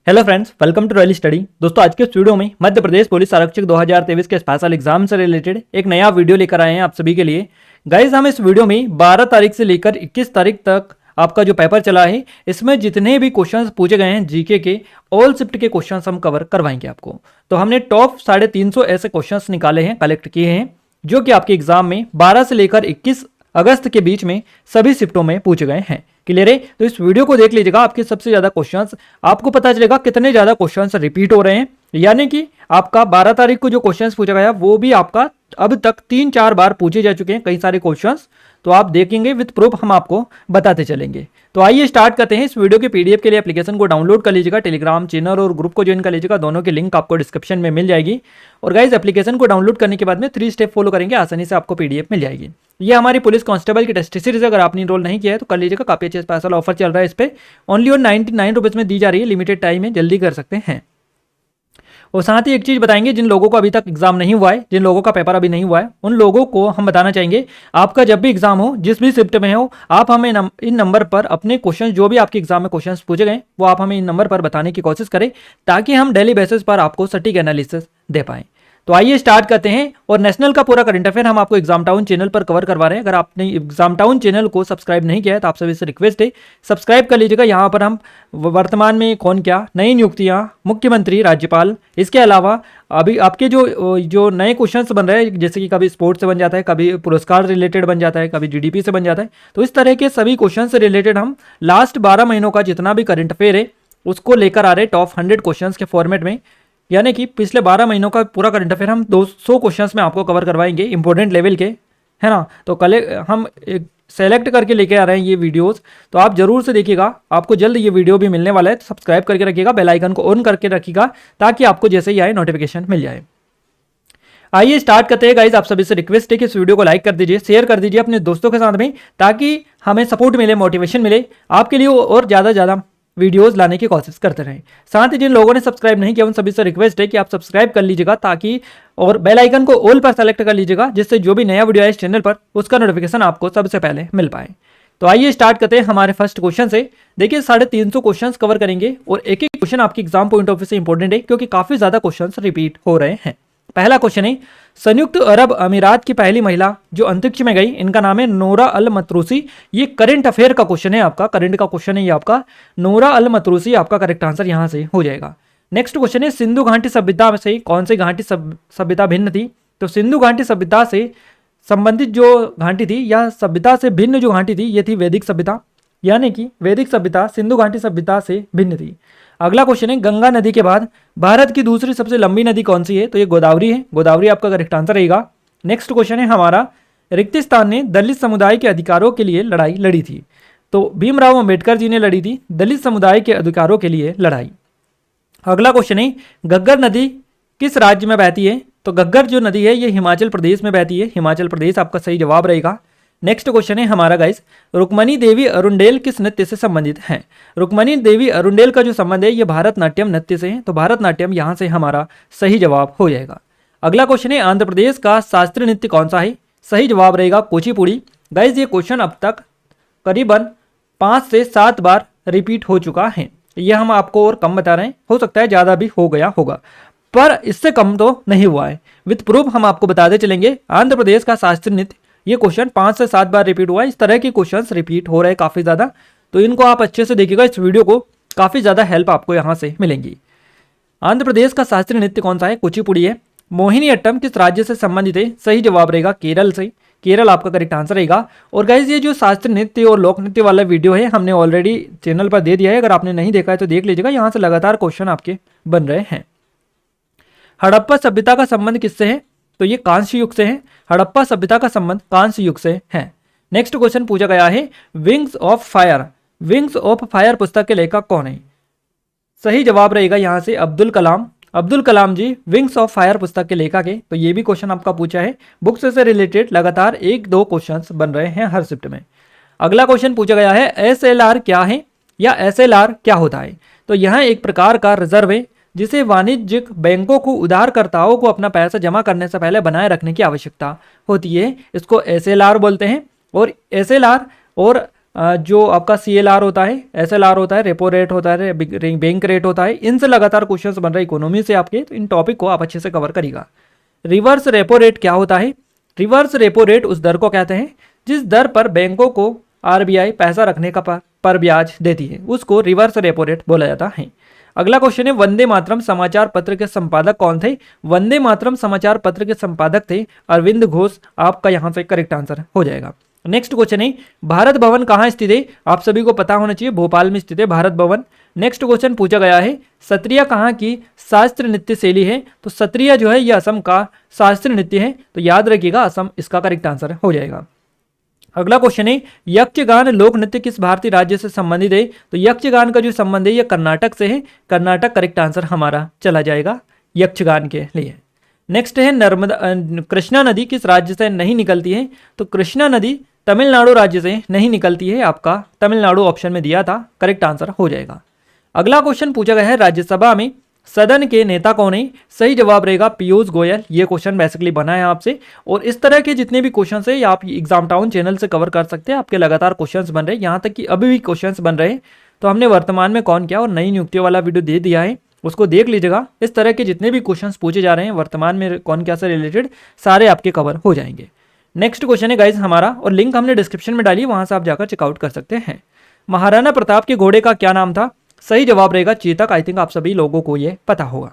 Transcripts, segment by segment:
Hello friends, welcome to royal study. दोस्तों, आज के इस वीडियो में मध्य प्रदेश पुलिस आरक्षक 2023 के स्पेशल एग्जाम से रिलेटेड एक नया वीडियो लेकर आए हैं आप सभी के लिए। गाइज, हम इस वीडियो में 12 तारीख से लेकर 21 तारीख तक आपका जो पेपर चला है, इसमें जितने भी क्वेश्चंस पूछे गए हैं जीके के, ऑल शिफ्ट के क्वेश्चंस हम कवर करवाएंगे आपको। तो हमने टॉप 350 ऐसे क्वेश्चंस निकाले हैं, कलेक्ट किए हैं, जो कि आपके एग्जाम में 12 से लेकर 21 अगस्त के बीच में सभी शिफ्टों में पूछे गए हैं। क्लियर है? तो इस वीडियो को देख लीजिएगा, आपके सबसे ज्यादा क्वेश्चंस आपको पता चलेगा कितने ज्यादा क्वेश्चंस रिपीट हो रहे हैं। यानी कि आपका 12 तारीख को जो क्वेश्चंस पूछा गया वो भी आपका अब तक 3-4 बार पूछे जा चुके हैं कई सारे क्वेश्चंस। तो आप देखेंगे, विद प्रूफ हम आपको बताते चलेंगे। तो आइए स्टार्ट करते हैं। इस वीडियो के पीडीएफ के लिए एप्लीकेशन को डाउनलोड कर लीजिएगा, टेलीग्राम चैनल और ग्रुप को ज्वाइन कर लीजिएगा, दोनों की लिंक आपको डिस्क्रिप्शन में मिल जाएगी। और गाइज, एप्लीकेशन को डाउनलोड करने के बाद में 3 स्टेप फॉलो करेंगे, आसानी से आपको पीडीएफ मिल जाएगी। ये हमारी पुलिस कांस्टेबल की टेस्ट सीरीज, अगर आपने इनरोल नहीं किया है तो कर लीजिएगा, काफी अच्छा स्पेशल ऑफर चल रहा है। इस पर ओनली और 99 रुपीज में दी जा रही है, लिमिटेड टाइम है, जल्दी कर सकते हैं। और साथ ही एक चीज बताएंगे, जिन लोगों को अभी तक एग्जाम नहीं हुआ है, जिन लोगों का पेपर अभी नहीं हुआ है, उन लोगों को हम बताना चाहेंगे, आपका जब भी एग्जाम हो, जिस भी शिफ्ट में हो, आप हमें इन नंबर पर अपने क्वेश्चन, जो भी आपके एग्जाम में क्वेश्चन पूछे गए, वो आप हमें इन नंबर पर बताने की कोशिश करें, ताकि हम डेली बेसिस पर आपको सटीक एनालिसिस दे पाएं। तो आइए स्टार्ट करते हैं। और नेशनल का पूरा करंट अफेयर हम आपको एग्जाम टाउन चैनल पर कवर करवा रहे हैं। अगर आपने एग्जाम टाउन चैनल को सब्सक्राइब नहीं किया है तो आप सभी से रिक्वेस्ट है, सब्सक्राइब कर लीजिएगा। यहाँ पर हम वर्तमान में कौन क्या नई नियुक्तियाँ, मुख्यमंत्री, राज्यपाल, इसके अलावा अभी आपके जो नए क्वेश्चंस बन रहे हैं, जैसे कि कभी स्पोर्ट्स से बन जाता है, कभी पुरस्कार रिलेटेड बन जाता है, कभी जीडीपी से बन जाता है, तो इस तरह के सभी क्वेश्चन से रिलेटेड हम लास्ट 12 महीनों का जितना भी करंट अफेयर है उसको लेकर आ रहे हैं टॉप 100 क्वेश्चन के फॉर्मेट में। यानी कि पिछले 12 महीनों का पूरा करंट अफेयर हम 200 क्वेश्चंस में आपको कवर करवाएंगे, इंपॉर्टेंट लेवल के, है ना। तो कल हम सेलेक्ट करके लेके आ रहे हैं ये वीडियोस, तो आप जरूर से देखिएगा, आपको जल्द ये वीडियो भी मिलने वाला है। तो सब्सक्राइब करके रखिएगा, बेल आइकन को ऑन करके रखिएगा, ताकि आपको जैसे ही आए नोटिफिकेशन मिल जाए। आइए स्टार्ट करते हैं। गाइज, आप सभी से रिक्वेस्ट है कि इस वीडियो को लाइक कर दीजिए, शेयर कर दीजिए अपने दोस्तों के साथ में, ताकि हमें सपोर्ट मिले, मोटिवेशन मिले आपके लिए, और ज़्यादा वीडियोस लाने की कोशिश करते रहें। साथ ही जिन लोगों ने सब्सक्राइब नहीं किया उन सभी से रिक्वेस्ट है कि आप सब्सक्राइब कर लीजिएगा, ताकि और बेल आइकन को ऑल पर सेलेक्ट कर लीजिएगा, जिससे जो भी नया वीडियो आए इस चैनल पर उसका नोटिफिकेशन आपको सबसे पहले मिल पाए। तो आइए स्टार्ट करते हैं हमारे फर्स्ट क्वेश्चन से। देखिए, 350 क्वेश्चन कवर करेंगे, और एक एक क्वेश्चन आपके एग्जाम पॉइंट ऑफ व्यू से इंपॉर्टेंट है, क्योंकि काफी ज्यादा क्वेश्चन रिपीट हो रहे हैं। पहला क्वेश्चन है, संयुक्त अरब अमीरात की पहली महिला जो अंतरिक्ष में गई, इनका नाम है नोरा अल मतरूसी। ये करंट अफेयर का क्वेश्चन है, आपका करंट का क्वेश्चन है ये आपका, नोरा अल मतरूसी आपका करेक्ट आंसर यहां से हो जाएगा। नेक्स्ट क्वेश्चन है, सिंधु घाटी सभ्यता से कौन सी घाटी सभ्यता भिन्न थी? तो सिंधु घाटी सभ्यता से संबंधित जो घाटी थी, या सभ्यता से भिन्न जो घाटी थी, ये थी वैदिक सभ्यता। यानी कि वैदिक सभ्यता सिंधु घाटी सभ्यता से भिन्न थी। अगला क्वेश्चन है, गंगा नदी के बाद भारत की दूसरी सबसे लंबी नदी कौन सी है? तो ये गोदावरी है, गोदावरी आपका करेक्ट आंसर रहेगा। नेक्स्ट क्वेश्चन है हमारा, रिक्तिस्तान ने दलित समुदाय के अधिकारों के लिए लड़ाई लड़ी थी? तो भीमराव अंबेडकर जी ने लड़ी थी दलित समुदाय के अधिकारों के लिए लड़ाई। अगला क्वेश्चन है, घग्गर नदी किस राज्य में बहती है? तो घग्गर जो नदी है ये हिमाचल प्रदेश में बहती है, हिमाचल प्रदेश आपका सही जवाब रहेगा। नेक्स्ट क्वेश्चन है हमारा गाइस, रुक्मणी देवी अरुंडेल किस नृत्य से संबंधित हैं? रुक्मणी देवी अरुंडेल का जो संबंध है ये भारतनाट्यम नृत्य से है, तो भारतनाट्यम यहां से हमारा सही जवाब हो जाएगा। अगला क्वेश्चन है, आंध्र प्रदेश का शास्त्रीय नृत्य कौन सा है? सही जवाब रहेगा कुचिपुड़ी। गाइस, ये क्वेश्चन अब तक करीबन 5 से 7 बार रिपीट हो चुका है। ये हम आपको और कम बता रहे हैं, हो सकता है ज्यादा भी हो गया होगा, पर इससे कम तो नहीं हुआ है। विद प्रूफ हम आपको बताते चलेंगे। आंध्र प्रदेश का शास्त्रीय नृत्य, ये क्वेश्चन 5 से 7 बार रिपीट हुआ है। इस तरह के क्वेश्चंस रिपीट हो रहे हैं काफी ज्यादा, तो इनको आप अच्छे से देखिएगा, इस वीडियो को काफी ज्यादा हेल्प आपको यहां से मिलेंगी। आंध्र प्रदेश का शास्त्रीय नृत्य कौन सा है? कुचिपुड़ी है। मोहिनी अट्टम किस राज्य से संबंधित है? सही जवाब रहेगा केरल से, केरल आपका करेक्ट आंसर रहेगा। और गाइज, ये जो शास्त्रीय नृत्य और लोक नृत्य वाला वीडियो है हमने ऑलरेडी चैनल पर दे दिया है, अगर आपने नहीं देखा है तो देख लीजिएगा, यहाँ से लगातार क्वेश्चन आपके बन रहे हैं। हड़प्पा सभ्यता का संबंध किससे है? तो ये कांस्य युग से है, हड़प्पा सभ्यता का संबंध कांस्य युग से है। नेक्स्ट क्वेश्चन पूछा गया है, wings of fire, wings of fire पुस्तक के लेखक कौन है? सही जवाब रहेगा यहां से अब्दुल कलाम, अब्दुल कलाम जी विंग्स ऑफ फायर पुस्तक के लेखक है। तो ये भी क्वेश्चन आपका पूछा है, बुक्स से रिलेटेड लगातार 1-2 क्वेश्चन बन रहे हैं हर शिफ्ट में। अगला क्वेश्चन पूछा गया है, SLR क्या है, या SLR क्या होता है? तो यह एक प्रकार का रिजर्व है, जिसे वाणिज्यिक बैंकों को उधारकर्ताओं को अपना पैसा जमा करने से पहले बनाए रखने की आवश्यकता होती है। इसको SLR बोलते हैं। और SLR और जो आपका CLR होता है, SLR होता है, रेपो रेट होता है, बैंक रेट होता है, इनसे लगातार क्वेश्चंस बन रहे हैं इकोनॉमी से आपके, तो इन टॉपिक को आप अच्छे से कवर करिएगा। रिवर्स रेपो रेट क्या होता है? रिवर्स रेपो रेट उस दर को कहते हैं जिस दर पर बैंकों को RBI पैसा रखने का पर ब्याज देती है, उसको रिवर्स रेपो रेट बोला जाता है। अगला क्वेश्चन है, वंदे मातरम समाचार पत्र के संपादक कौन थे? वंदे मातरम समाचार पत्र के संपादक थे अरविंद घोष, आपका यहाँ से करेक्ट आंसर हो जाएगा। नेक्स्ट क्वेश्चन है, भारत भवन कहाँ स्थित है? आप सभी को पता होना चाहिए, भोपाल में स्थित है भारत भवन। नेक्स्ट क्वेश्चन पूछा गया है, सत्रिया कहाँ की शास्त्र नृत्य शैली है? तो सत्रिया जो है ये असम का शास्त्र नृत्य है, तो याद रखिएगा असम इसका करेक्ट आंसर हो जाएगा। अगला क्वेश्चन है, यक्षगान लोक नृत्य किस भारतीय राज्य से संबंधित है? तो यक्षगान का जो संबंध है ये कर्नाटक से है, कर्नाटक करेक्ट आंसर हमारा चला जाएगा यक्षगान के लिए। नेक्स्ट है, नर्मदा कृष्णा नदी किस राज्य से नहीं निकलती है? तो कृष्णा नदी तमिलनाडु राज्य से नहीं निकलती है, आपका तमिलनाडु ऑप्शन में दिया था, करेक्ट आंसर हो जाएगा। अगला क्वेश्चन पूछा गया है, राज्यसभा में सदन के नेता कौन है? सही जवाब रहेगा पीयूष गोयल। ये क्वेश्चन बेसिकली बना है आपसे, और इस तरह के जितने भी क्वेश्चन है आप एग्जाम टाउन चैनल से कवर कर सकते हैं। आपके लगातार क्वेश्चंस बन रहे हैं, यहाँ तक कि अभी भी क्वेश्चंस बन रहे हैं, तो हमने वर्तमान में कौन क्या और नई नियुक्तियों वाला वीडियो दे दिया है, उसको देख लीजिएगा। इस तरह के जितने भी क्वेश्चंस पूछे जा रहे हैं वर्तमान में कौन क्या से रिलेटेड, सारे आपके कवर हो जाएंगे। नेक्स्ट क्वेश्चन है गाइज हमारा, और लिंक हमने डिस्क्रिप्शन में डाली है, वहां से आप जाकर चेकआउट कर सकते हैं। महाराणा प्रताप के घोड़े का क्या नाम था? सही जवाब रहेगा चेतक। आई थिंक आप सभी लोगों को ये पता होगा।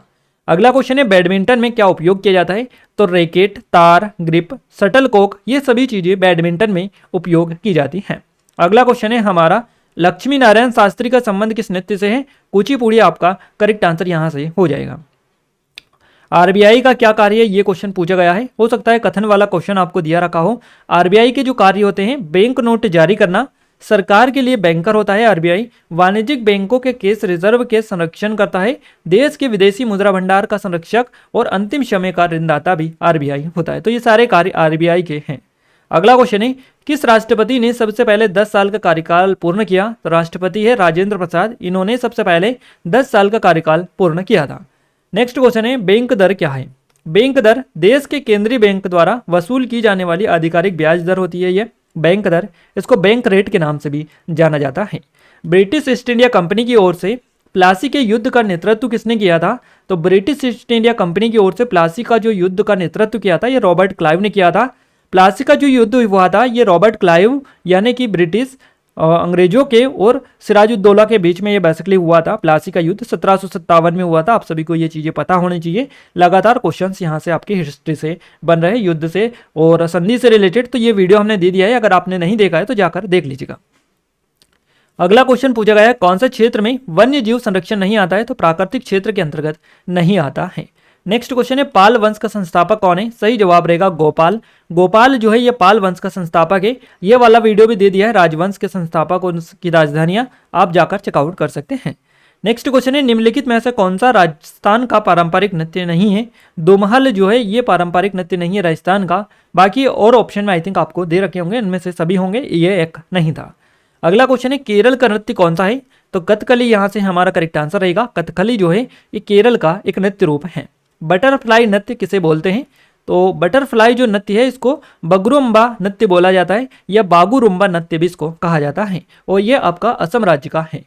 अगला क्वेश्चन है, बैडमिंटन में क्या उपयोग किया जाता है? तो रैकेट, तार, ग्रिप, शटलकॉक, ये सभी चीजें बैडमिंटन में उपयोग की जाती हैं। अगला क्वेश्चन है हमारा, लक्ष्मी नारायण शास्त्री का संबंध किस नृत्य से है? कुचिपुड़ी आपका करेक्ट आंसर यहां से हो जाएगा। RBI का क्या कार्य है? ये क्वेश्चन पूछा गया है, हो सकता है कथन वाला क्वेश्चन आपको दिया रखा हो। RBI के जो कार्य होते हैं, बैंक नोट जारी करना, सरकार के लिए बैंकर होता है RBI, वाणिज्यिक बैंकों के केस रिजर्व के संरक्षण करता है, देश के विदेशी मुद्रा भंडार का संरक्षक और अंतिम समय का ऋणदाता भी RBI होता है। तो ये सारे कार्य RBI के हैं। अगला क्वेश्चन है, किस राष्ट्रपति ने सबसे पहले 10 साल का कार्यकाल पूर्ण किया? तो राष्ट्रपति है राजेंद्र प्रसाद, इन्होंने सबसे पहले 10 साल का कार्यकाल पूर्ण किया था। नेक्स्ट क्वेश्चन है, बैंक दर क्या है? बैंक दर देश के केंद्रीय बैंक द्वारा वसूल की जाने वाली आधिकारिक ब्याज दर होती है। ये बैंक दर, इसको बैंक रेट के नाम से भी जाना जाता है। ब्रिटिश ईस्ट इंडिया कंपनी की ओर से प्लासी के युद्ध का नेतृत्व किसने किया था? तो ब्रिटिश ईस्ट इंडिया कंपनी की ओर से प्लासी का जो युद्ध का नेतृत्व किया था, ये रॉबर्ट क्लाइव ने किया था। प्लासी का जो युद्ध हुआ था, ये रॉबर्ट क्लाइव यानी कि ब्रिटिश अंग्रेजों के और सिराजुद्दौला के बीच में ये बेसिकली हुआ था। प्लासी का युद्ध 1757 में हुआ था। आप सभी को ये चीज़ें पता होनी चाहिए। लगातार क्वेश्चंस यहाँ से आपकी हिस्ट्री से बन रहे हैं, युद्ध से और संधि से रिलेटेड, तो ये वीडियो हमने दे दिया है, अगर आपने नहीं देखा है तो जाकर देख लीजिएगा। अगला क्वेश्चन पूछा गया है, कौन से क्षेत्र में वन्य जीव संरक्षण नहीं आता है? तो प्राकृतिक क्षेत्र के अंतर्गत नहीं आता है। नेक्स्ट क्वेश्चन है, पाल वंश का संस्थापक कौन है? सही जवाब रहेगा गोपाल। गोपाल जो है ये पाल वंश का संस्थापक है। ये वाला वीडियो भी दे दिया है, राजवंश के संस्थापक और उनकी राजधानियां, आप जाकर चेकआउट कर सकते हैं। नेक्स्ट क्वेश्चन है, निम्नलिखित में से कौन सा राजस्थान का पारंपरिक नृत्य नहीं है? दोमहल जो है ये पारंपरिक नृत्य नहीं है राजस्थान का। बाकी और ऑप्शन में आई थिंक आपको दे रखे होंगे, इनमें से सभी होंगे, ये एक नहीं था। अगला क्वेश्चन है, केरल का नृत्य कौन सा है? तो कथकली यहाँ से हमारा करेक्ट आंसर रहेगा। कथकली जो है ये केरल का एक नृत्य रूप है। बटरफ्लाई नृत्य किसे बोलते हैं? तो बटरफ्लाई जो नृत्य है इसको बगरुम्बा नृत्य बोला जाता है, या बागुरुम्बा नृत्य भी इसको कहा जाता है, और ये आपका असम राज्य का है।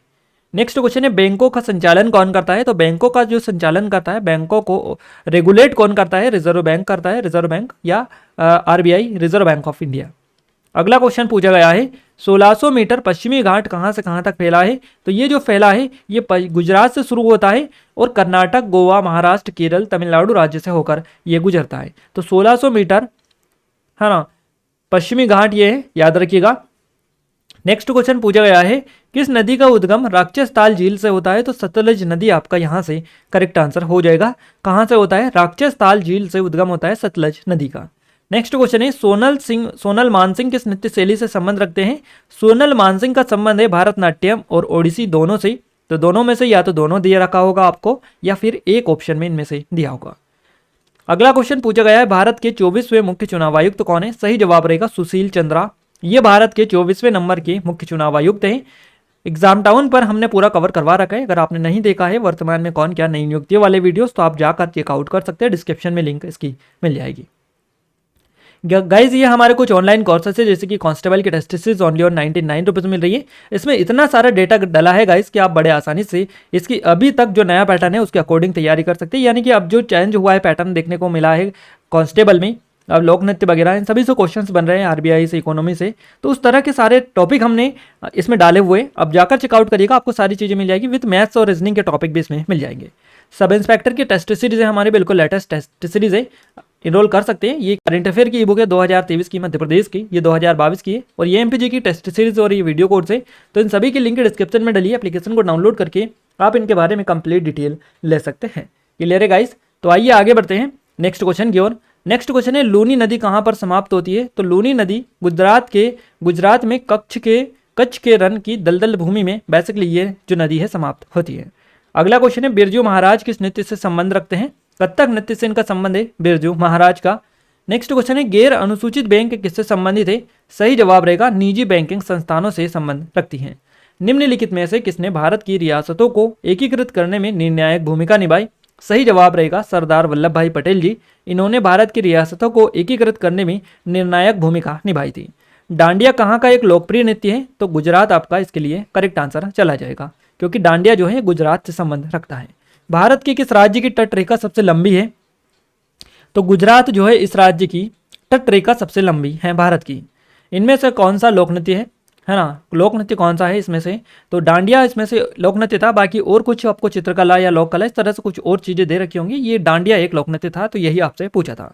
नेक्स्ट क्वेश्चन है, बैंकों का संचालन कौन करता है? तो बैंकों का जो संचालन करता है, बैंकों को रेगुलेट कौन करता है? रिजर्व बैंक करता है, रिजर्व बैंक या RBI, reserve bank of India. अगला क्वेश्चन पूछा गया है, 1600 मीटर पश्चिमी घाट कहाँ से कहाँ तक फैला है? तो ये जो फैला है ये गुजरात से शुरू होता है और कर्नाटक, गोवा, महाराष्ट्र, केरल, तमिलनाडु राज्य से होकर ये गुजरता है। तो 1600 मीटर है ना पश्चिमी घाट ये है, याद रखिएगा। नेक्स्ट क्वेश्चन पूछा गया है, किस नदी का उद्गम राक्षसताल झील से होता है? तो सतलज नदी आपका यहाँ से करेक्ट आंसर हो जाएगा। कहाँ से होता है? राक्षसताल झील से उद्गम होता है सतलज नदी का। नेक्स्ट क्वेश्चन है, सोनल मानसिंह किस नृत्य शैली से संबंध रखते हैं? सोनल मानसिंह का संबंध है भारतनाट्यम और ओडिसी दोनों से। तो दोनों में से या तो दोनों दिया रखा होगा आपको, या फिर एक ऑप्शन में इनमें से दिया होगा। अगला क्वेश्चन पूछा गया है, भारत के 24वें मुख्य चुनाव आयुक्त कौन है? सही जवाब रहेगा सुशील चंद्रा। ये भारत के 24वें नंबर के मुख्य चुनाव आयुक्त हैं। एग्जाम टाउन पर हमने पूरा कवर करवा रखा है। अगर आपने नहीं देखा है वर्तमान में कौन क्या नई नियुक्तियों वाले वीडियोस, तो आप जाकर चेकआउट कर सकते हैं, डिस्क्रिप्शन में लिंक इसकी मिल जाएगी। गाइज ये हमारे कुछ ऑनलाइन कोर्सेस है, जैसे कि कांस्टेबल की टेस्ट सीरीज ओनली और 99 रुपीज़ मिल रही है। इसमें इतना सारा डेटा डला है गाइज कि आप बड़े आसानी से इसकी अभी तक जो नया पैटर्न है उसके अकॉर्डिंग तैयारी कर सकते हैं। यानी कि अब जो चेंज हुआ है पैटर्न देखने को मिला है कांस्टेबल में, अब लोक नृत्य वगैरह इन सभी से क्वेश्चंस बन रहे हैं आरबीआई से, इकोनॉमी से, तो उस तरह के सारे टॉपिक हमने इसमें डाले हुए। अब जाकर चेकआउट करिएगा, आपको सारी चीज़ें मिल जाएगी, विथ मैथ्स और रीजनिंग के टॉपिक भी इसमें मिल जाएंगे। सब इंस्पेक्टर की टेस्ट सीरीज है हमारे, बिल्कुल लेटेस्ट टेस्ट सीरीज है, इनरोल कर सकते हैं। ये करंट अफेयर की ई बुक है 2023 की मध्य प्रदेश की, ये 2022 की है, और ये एमपीजी की टेस्ट सीरीज और ये वीडियो कोर्स है। तो इन सभी की लिंक डिस्क्रिप्शन में डली है, एप्लीकेशन को डाउनलोड करके आप इनके बारे में कंप्लीट डिटेल ले सकते हैं। क्लियर है गाइस? तो आइए आगे बढ़ते हैं नेक्स्ट क्वेश्चन की ओर। नेक्स्ट क्वेश्चन है, लूनी नदी कहाँ पर समाप्त होती है? तो लूनी नदी गुजरात में कच्छ के रन की दलदल भूमि में बेसिकली ये जो नदी है समाप्त होती है। अगला क्वेश्चन है, बिरजू महाराज किस नृत्य से संबंध रखते हैं? कत्थक नृत्य से इनका संबंध है बिरजू महाराज का। नेक्स्ट क्वेश्चन है, गैर अनुसूचित बैंक किससे संबंधित है? सही जवाब रहेगा निजी बैंकिंग संस्थानों से संबंध रखती हैं। निम्नलिखित में से किसने भारत की रियासतों को एकीकृत करने में निर्णायक भूमिका निभाई? सही जवाब रहेगा सरदार वल्लभ भाई पटेल जी। इन्होंने भारत की रियासतों को एकीकृत करने में निर्णायक भूमिका निभाई थी। डांडिया कहाँ का एक लोकप्रिय नृत्य है? तो गुजरात आपका इसके लिए करेक्ट आंसर चला जाएगा, क्योंकि डांडिया जो है गुजरात से संबंध रखता है। भारत के किस राज्य की तट रेखा सबसे लंबी है? तो गुजरात जो है इस राज्य की तट रेखा सबसे लंबी है भारत की। इनमें से कौन सा लोक नृत्य है ना? लोक नृत्य कौन सा है इसमें से? तो डांडिया इसमें से लोक नृत्य था, बाकी और कुछ आपको चित्रकला या लोक कला इस तरह से कुछ और चीजें दे रखी होंगी। ये डांडिया एक लोक नृत्य था, तो यही आपसे पूछा था।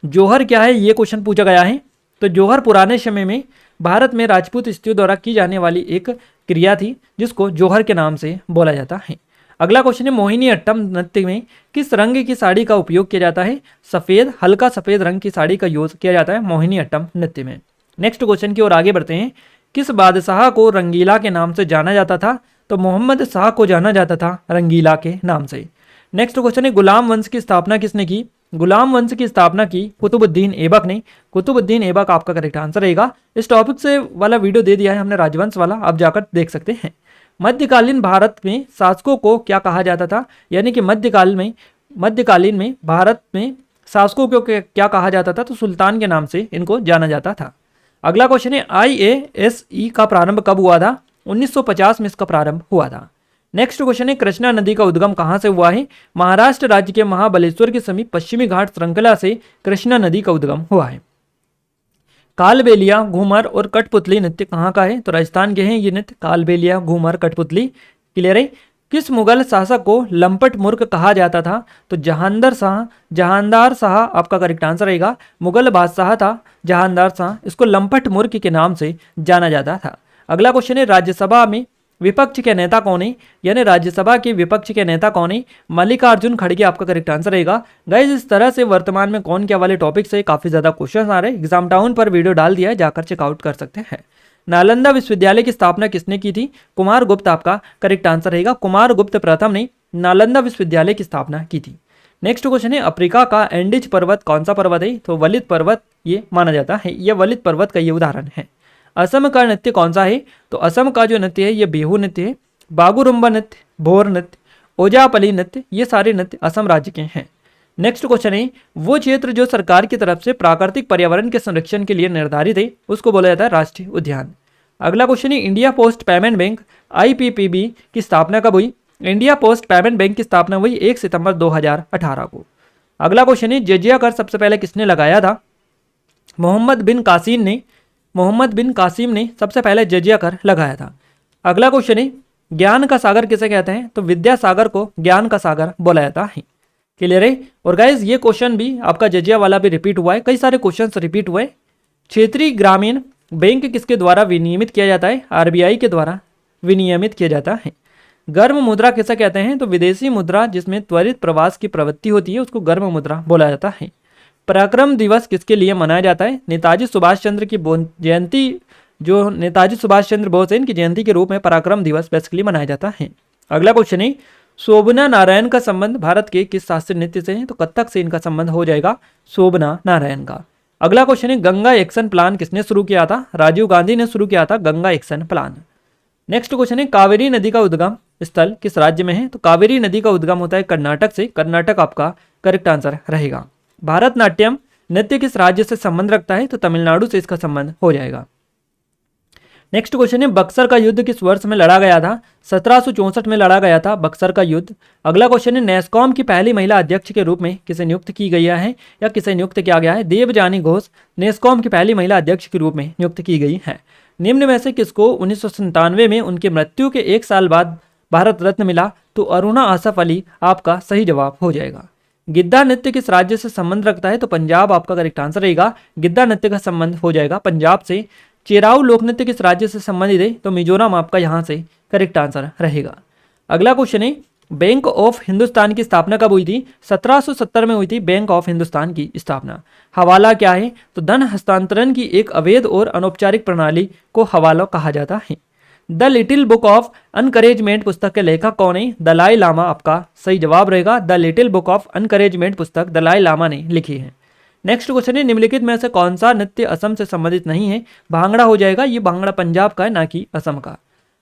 जोहर क्या है, ये क्वेश्चन पूछा गया है। तो जोहर पुराने समय में भारत में राजपूत स्त्रियों द्वारा की जाने वाली एक क्रिया थी, जिसको जोहर के नाम से बोला जाता है। अगला क्वेश्चन है, मोहिनी अट्टम नृत्य में किस रंग की साड़ी का उपयोग किया जाता है? सफेद, हल्का सफेद रंग की साड़ी का यूज किया जाता है मोहिनी अट्टम नृत्य में। नेक्स्ट क्वेश्चन की ओर आगे बढ़ते हैं। किस बादशाह को रंगीला के नाम से जाना जाता था? तो मोहम्मद शाह को जाना जाता था रंगीला के नाम से। नेक्स्ट क्वेश्चन है, गुलाम वंश की स्थापना किसने की? गुलाम वंश की स्थापना की कुतुबुद्दीन ऐबक ने। कुतुबुद्दीन ऐबक आपका करेक्ट आंसर रहेगा। इस टॉपिक से वाला वीडियो दे दिया है हमने राजवंश वाला, आप जाकर देख सकते हैं। मध्यकालीन भारत में शासकों को क्या कहा जाता था? यानी कि मध्यकालीन में भारत में शासकों को क्या कहा जाता था? तो सुल्तान के नाम से इनको जाना जाता था। अगला क्वेश्चन है, IASE का प्रारंभ कब हुआ था? 1950 में इसका प्रारंभ हुआ था। नेक्स्ट क्वेश्चन है, कृष्णा नदी का उद्गम कहाँ से हुआ है? महाराष्ट्र राज्य के महाबलेश्वर के समीप पश्चिमी घाट श्रृंखला से कृष्णा नदी का उद्गम हुआ है। कालबेलिया, घूमर और कठपुतली नृत्य कहाँ का है? तो राजस्थान के हैं ये नृत्य, कालबेलिया, घूमर, कठपुतली। क्लियर है? किस मुगल शासक को लंपट मूर्ख कहा जाता था? तो जहांदार शाह आपका करेक्ट आंसर रहेगा। मुगल बादशाह था जहांदार शाह, इसको लंपट मूर्ख के नाम से जाना जाता था। अगला क्वेश्चन है, राज्यसभा में विपक्ष के नेता कौन है? यानी राज्यसभा के विपक्ष के नेता कौन है? मल्लिकार्जुन खड़गे आपका करेक्ट आंसर रहेगा। गाइज इस तरह से वर्तमान में कौन क्या वाले टॉपिक से काफी ज्यादा क्वेश्चन आ रहे हैं। एग्जाम टाउन पर वीडियो डाल दिया है, जाकर चेकआउट कर सकते हैं। नालंदा विश्वविद्यालय की स्थापना किसने की थी? कुमार गुप्त आपका करेक्ट आंसर रहेगा। कुमार गुप्त प्रथम ने नालंदा विश्वविद्यालय की स्थापना की थी। नेक्स्ट क्वेश्चन है, अफ्रीका का एंडीज पर्वत कौन सा पर्वत है? तो वलित पर्वत ये माना जाता है, यह वलित पर्वत का ये उदाहरण है। असम का नृत्य कौन सा है? तो असम का जो नृत्य है ये बिहू नृत्य है। बागुरुम्बा नृत्य, भोर नृत्य, ओजापली नृत्य, ये सारे नृत्य असम राज्य के हैं। नेक्स्ट क्वेश्चन है, वो क्षेत्र जो सरकार की तरफ से प्राकृतिक पर्यावरण के संरक्षण के लिए निर्धारित है उसको बोला जाता है राष्ट्रीय उद्यान। अगला क्वेश्चन है, India post payment bank IPPB की स्थापना कब हुई? इंडिया पोस्ट पेमेंट बैंक की स्थापना हुई 1 सितंबर 2018 को। अगला क्वेश्चन है, जजिया कर सबसे पहले किसने लगाया था? मोहम्मद बिन कासिम ने सबसे पहले जजिया कर लगाया था। अगला क्वेश्चन है, ज्ञान का सागर किसे कहते हैं? तो विद्यासागर को ज्ञान का सागर बोला जाता है। क्लियर है? और गाइज ये क्वेश्चन भी आपका जजिया वाला भी रिपीट हुआ है, कई सारे क्वेश्चन रिपीट हुए। क्षेत्रीय ग्रामीण बैंक किसके द्वारा विनियमित किया जाता है? RBI के द्वारा विनियमित किया जाता है। गर्म मुद्रा किसे कहते हैं? तो विदेशी मुद्रा जिसमें त्वरित प्रवास की प्रवृत्ति होती है उसको गर्म मुद्रा बोला जाता है। पराक्रम दिवस किसके लिए मनाया जाता है? नेताजी सुभाष चंद्र की जयंती, जो नेताजी सुभाष चंद्र बोस है इनकी जयंती के रूप में पराक्रम दिवस बेसिकली मनाया जाता है। अगला क्वेश्चन है, शोभना नारायण का संबंध भारत के किस शास्त्रीय नृत्य से है? तो कथक से इनका संबंध हो जाएगा शोभना नारायण का। अगला क्वेश्चन है, गंगा एक्शन प्लान किसने शुरू किया था? राजीव गांधी ने शुरू किया था Ganga action plan. Next question है, कावेरी नदी का उद्गम स्थल किस राज्य में है? तो कावेरी नदी का उद्गम होता है कर्नाटक से, कर्नाटक आपका करेक्ट आंसर रहेगा। भारतनाट्यम नृत्य किस राज्य से संबंध रखता है? तो तमिलनाडु से इसका संबंध हो जाएगा। नेक्स्ट क्वेश्चन है बक्सर का युद्ध किस वर्ष में लड़ा गया था? 1764 में लड़ा गया था बक्सर का युद्ध। अगला क्वेश्चन है नेस्कॉम की पहली महिला अध्यक्ष के रूप में किसे नियुक्त की गई है या किसे नियुक्त किया गया है? देवजानी घोष नेस्कॉम की पहली महिला अध्यक्ष के रूप में नियुक्त की गई है। निम्न में से किसको 1997 में उनकी मृत्यु के 1 साल बाद भारत रत्न मिला? तो अरुणा आसफ अली आपका सही जवाब हो जाएगा। गिद्धा नृत्य किस राज्य से संबंध रखता है? तो पंजाब आपका करेक्ट आंसर रहेगा। गिद्धा नृत्य का संबंध हो जाएगा पंजाब से। चेराऊ लोक नृत्य किस राज्य से संबंधित है? तो मिजोरम आपका यहां से करेक्ट आंसर रहेगा। अगला क्वेश्चन है बैंक ऑफ हिंदुस्तान की स्थापना कब हुई थी? 1770 में हुई थी बैंक ऑफ हिंदुस्तान की स्थापना। हवाला क्या है? तो धन हस्तांतरण की एक अवैध और अनौपचारिक प्रणाली को हवाला कहा जाता है। द लिटिल बुक ऑफ अनकरेजमेंट पुस्तक के लेखक कौन है? दलाई लामा आपका सही जवाब रहेगा। द लिटिल बुक ऑफ अनकरेजमेंट पुस्तक दलाई लामा ने लिखी है। नेक्स्ट क्वेश्चन है निम्नलिखित में से कौन सा नृत्य असम से संबंधित नहीं है? भांगड़ा हो जाएगा। ये भांगड़ा पंजाब का है ना कि असम का।